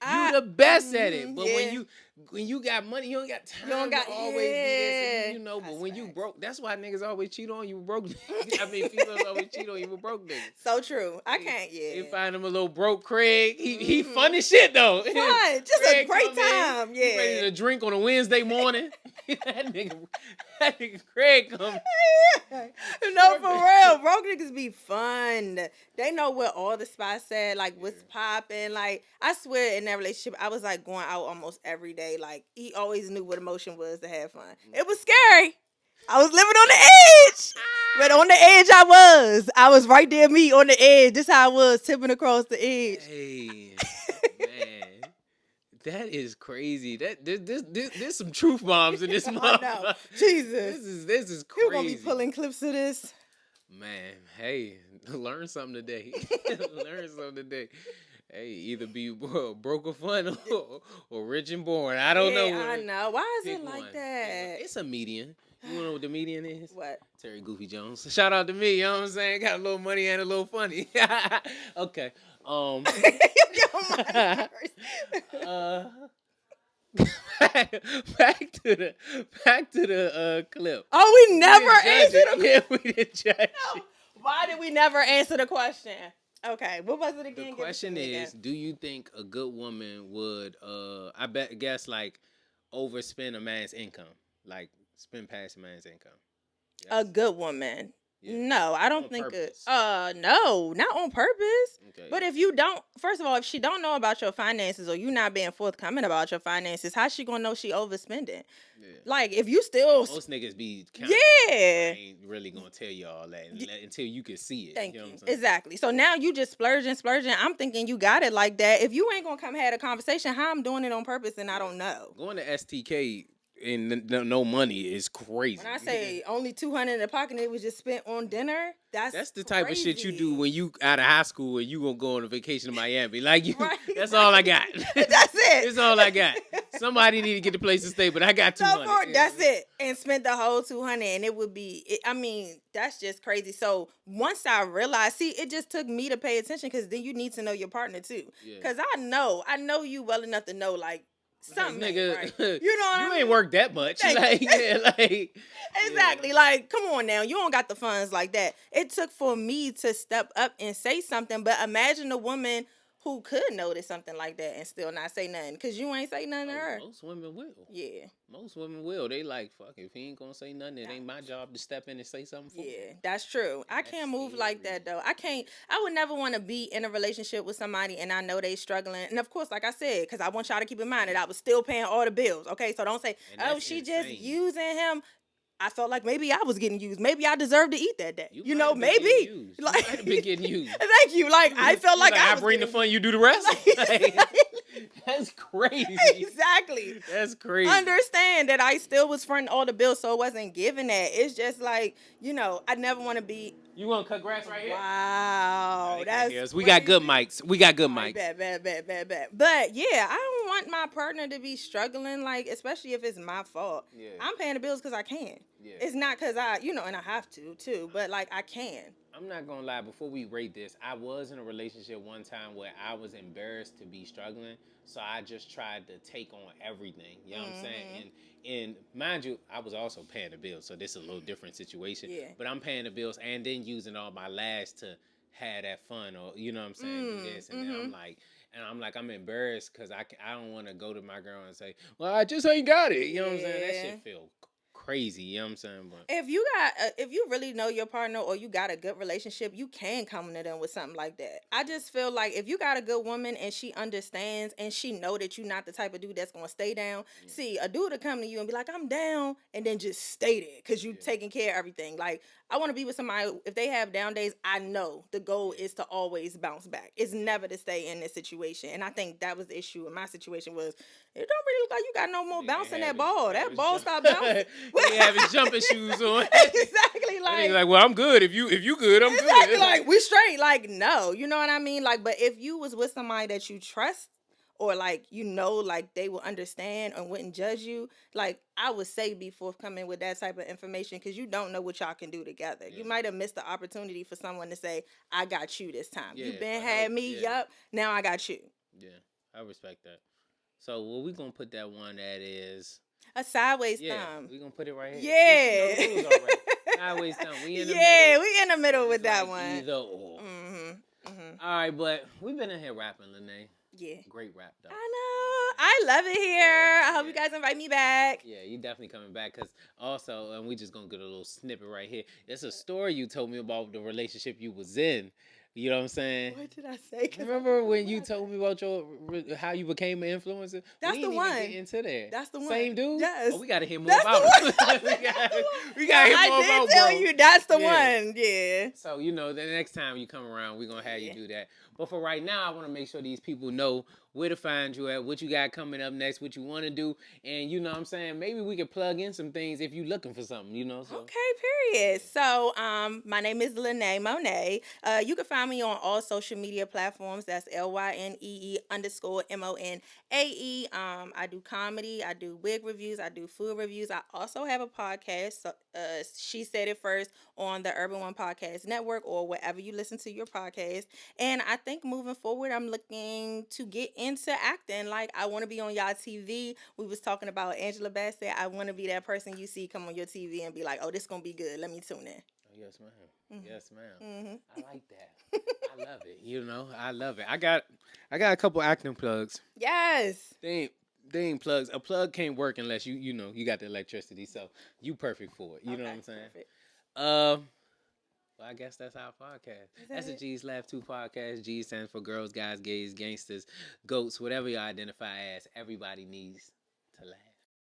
You the best at it. But when when you got money, you don't got time. You don't got- to always be this. yeah. You know, but That's when you facts. broke, that's why niggas always cheat on you broke. I mean, females always cheat on you with broke niggas. So true. I can't. Yeah. You find him a little broke Craig. He fun as shit though. Fun. Just a Craig great come in, time. he ready Yeah. to drink on a Wednesday morning. that nigga Craig come. No, for real. Broke niggas be fun. They know where all the spots at, like what's popping. Like, I swear in that relationship, I was like going out almost every day. Like, he always knew what emotion was to have fun. It was scary. I was living on the edge. But on the edge I was right there, me on the edge. This how I was, tipping across the edge. Hey, man. That is crazy. There's some truth bombs in this I motherfucker. know. Jesus. This is You're crazy. going to be pulling clips of this. Man, hey, learn something today. Learn something today. Hey, either be broke or fun or rich and born. I don't know. I know. Why is Pick it like one. that? It's a median. You wanna know what the median is? What? Terry Goofy Jones. Shout out to me, you know what I'm saying? Got a little money and a little funny. Okay. Yo, my nerves. back to the clip. Oh, we never didn't judge answered it. the Yeah, we didn't judge it. Why did we never answer the question? Okay, what was it again? The Give it to question me is, again. do you think a good woman would guess like overspend a man's income? Like spend past a man's income? A good woman. Yeah. No, I don't On think purpose. no, not on purpose. Okay. But if you don't, first of all, if she don't know about your finances or you not being forthcoming about your finances, how's she gonna know she overspending? Yeah. Like if you still Most niggas be counting. Yeah. I ain't really gonna tell you all that until you can see it. Thank you. you. Know what I'm saying? Exactly. So now you just splurging. I'm thinking you got it like that. If you ain't gonna come have a conversation, how I'm doing it on purpose and I don't know. Going to STK and no money is crazy. When I say only $200 in the pocket, and it was just spent on dinner. That's the type of shit you do crazy. when you out of high school and you gonna go on a vacation to Miami. Like you, Right, that's all I got. That's it. That's all I got. Somebody need to get the place to stay, but I got No, 200. that's it. And spent the whole 200, and it would be. I mean, that's just crazy. So once I realized, see, it just took me to pay attention because then you need to know your partner too. Yeah. Because I know you well enough to know like something, ain't nigga, right. You know what you I ain't mean? worked that much. Thank Like, you. yeah, like Exactly. Like, come on now. You don't got the funds like that. It took for me to step up and say something, but imagine a woman who could notice something like that and still not say nothing because you ain't say nothing to her. Most women will. Yeah. Most women will. They like, fuck, if he ain't gonna say nothing, it ain't my job to step in and say something for him. Yeah, that's true. I can't move like that though. I would never want to be in a relationship with somebody and I know they struggling. And of course, like I said, because I want y'all to keep in mind that I was still paying all the bills. Okay, so don't say, And oh, that's she just insane. using him. I felt like maybe I was getting used. Maybe I deserved to eat that day. You might know, have been getting maybe. used. Like, You might have been getting used. Thank you. Like I felt like I I was bring the getting fun, you do the rest. That's crazy. Exactly. That's crazy. Understand that I still was fronting all the bills, so it wasn't giving that. It's just like, I never want to be. You want to cut grass right here? Wow, They can't that's hear us. We got good mics. We got good mics. bad. But yeah, I don't want my partner to be struggling, like especially if it's my fault. Yeah. I'm paying the bills because I can. Yeah. It's not because and I have to too, but like I can. I'm not gonna lie, before we rate this, I was in a relationship one time where I was embarrassed to be struggling, so I just tried to take on everything. You know what I'm saying? And mind you, I was also paying the bills, so this is a little different situation. Yeah. But I'm paying the bills and then using all my last to have that fun, or you know what I'm saying, do this, and then I'm like, I'm embarrassed because I don't want to go to my girl and say, well, I just ain't got it. You know what I'm saying? That Yeah. shit feel crazy. You know what I'm saying? But If you really know your partner or you got a good relationship, you can come to them with something like that. I just feel like if you got a good woman and she understands and she know that you're not the type of dude that's gonna stay down. See, a dude to come to you and be like, I'm down, and then just stay there because you taking care of everything. Like, I want to be with somebody, if they have down days, I know the goal is to always bounce back. It's never to stay in this situation. And I think that was the issue in my situation was, it don't really look like you got no more bounce in that ball. That ball stopped bouncing. he have his jumping shoes on. Exactly. Like, well, I'm good. If you good, I'm exactly, good. like we straight. Like, no, you know what I mean? Like, but if you was with somebody that you trust or like like they will understand and wouldn't judge you, like I would say be forthcoming with that type of information because you don't know what y'all can do together. You might have missed the opportunity for someone to say, I got you this time. Yeah, You been for had help, me, yeah. yup, now I got you. Yeah, I respect that. So, well, we gonna put that one that is. A sideways Yeah, thumb. we gonna put it right here. Yeah. See, you know the rules already. Sideways thumb. We in the Yeah, middle. we in the middle with It's that like one. either or. All right, but we've been in here rapping, Lene. Yeah. Great rap though. I know. I love it here. I hope you guys invite me back. Yeah, you definitely coming back because also, and we just gonna get a little snippet right here. It's a story you told me about the relationship you was in. You know what I'm saying? What did I say? 'Cause Remember when you told me about how you became an influencer? That's we the didn't one. Even get into that. That's the one. Same dude. Yes. Oh, we gotta hear more That's about the it. we Yeah, gotta hear more I about did tell bro. you that's the Yeah. one. Yeah. So, you know, the next time you come around, we're going to have you do that. But for right now, I want to make sure these people know where to find you at, what you got coming up next, what you want to do. And, you know what I'm saying, maybe we could plug in some things if you're looking for something, you know. So. Okay, period. So, my name is Lene Monet. You can find me on all social media platforms. That's LYNEE_MONAE. I do comedy. I do wig reviews. I do food reviews. I also have a podcast. So, She Said It First on the Urban One Podcast Network or wherever you listen to your podcast. And I think moving forward, I'm looking to get into acting. Like, I want to be on y'all TV. We was talking about Angela Bassett. I want to be that person you see come on your TV and be like, oh, this going to be good. Let me tune in. Oh, yes, ma'am. Yes, ma'am. I like that. I love it. You know, I love it. I got a couple acting plugs. Yes. They ain't plugs. A plug can't work unless you know you got the electricity. So you perfect for it. You know what I'm saying? Perfect. Well, I guess that's our podcast. That's the G's Laugh 2 podcast. G stands for girls, guys, gays, gangsters, goats, whatever you identify as. Everybody needs to laugh.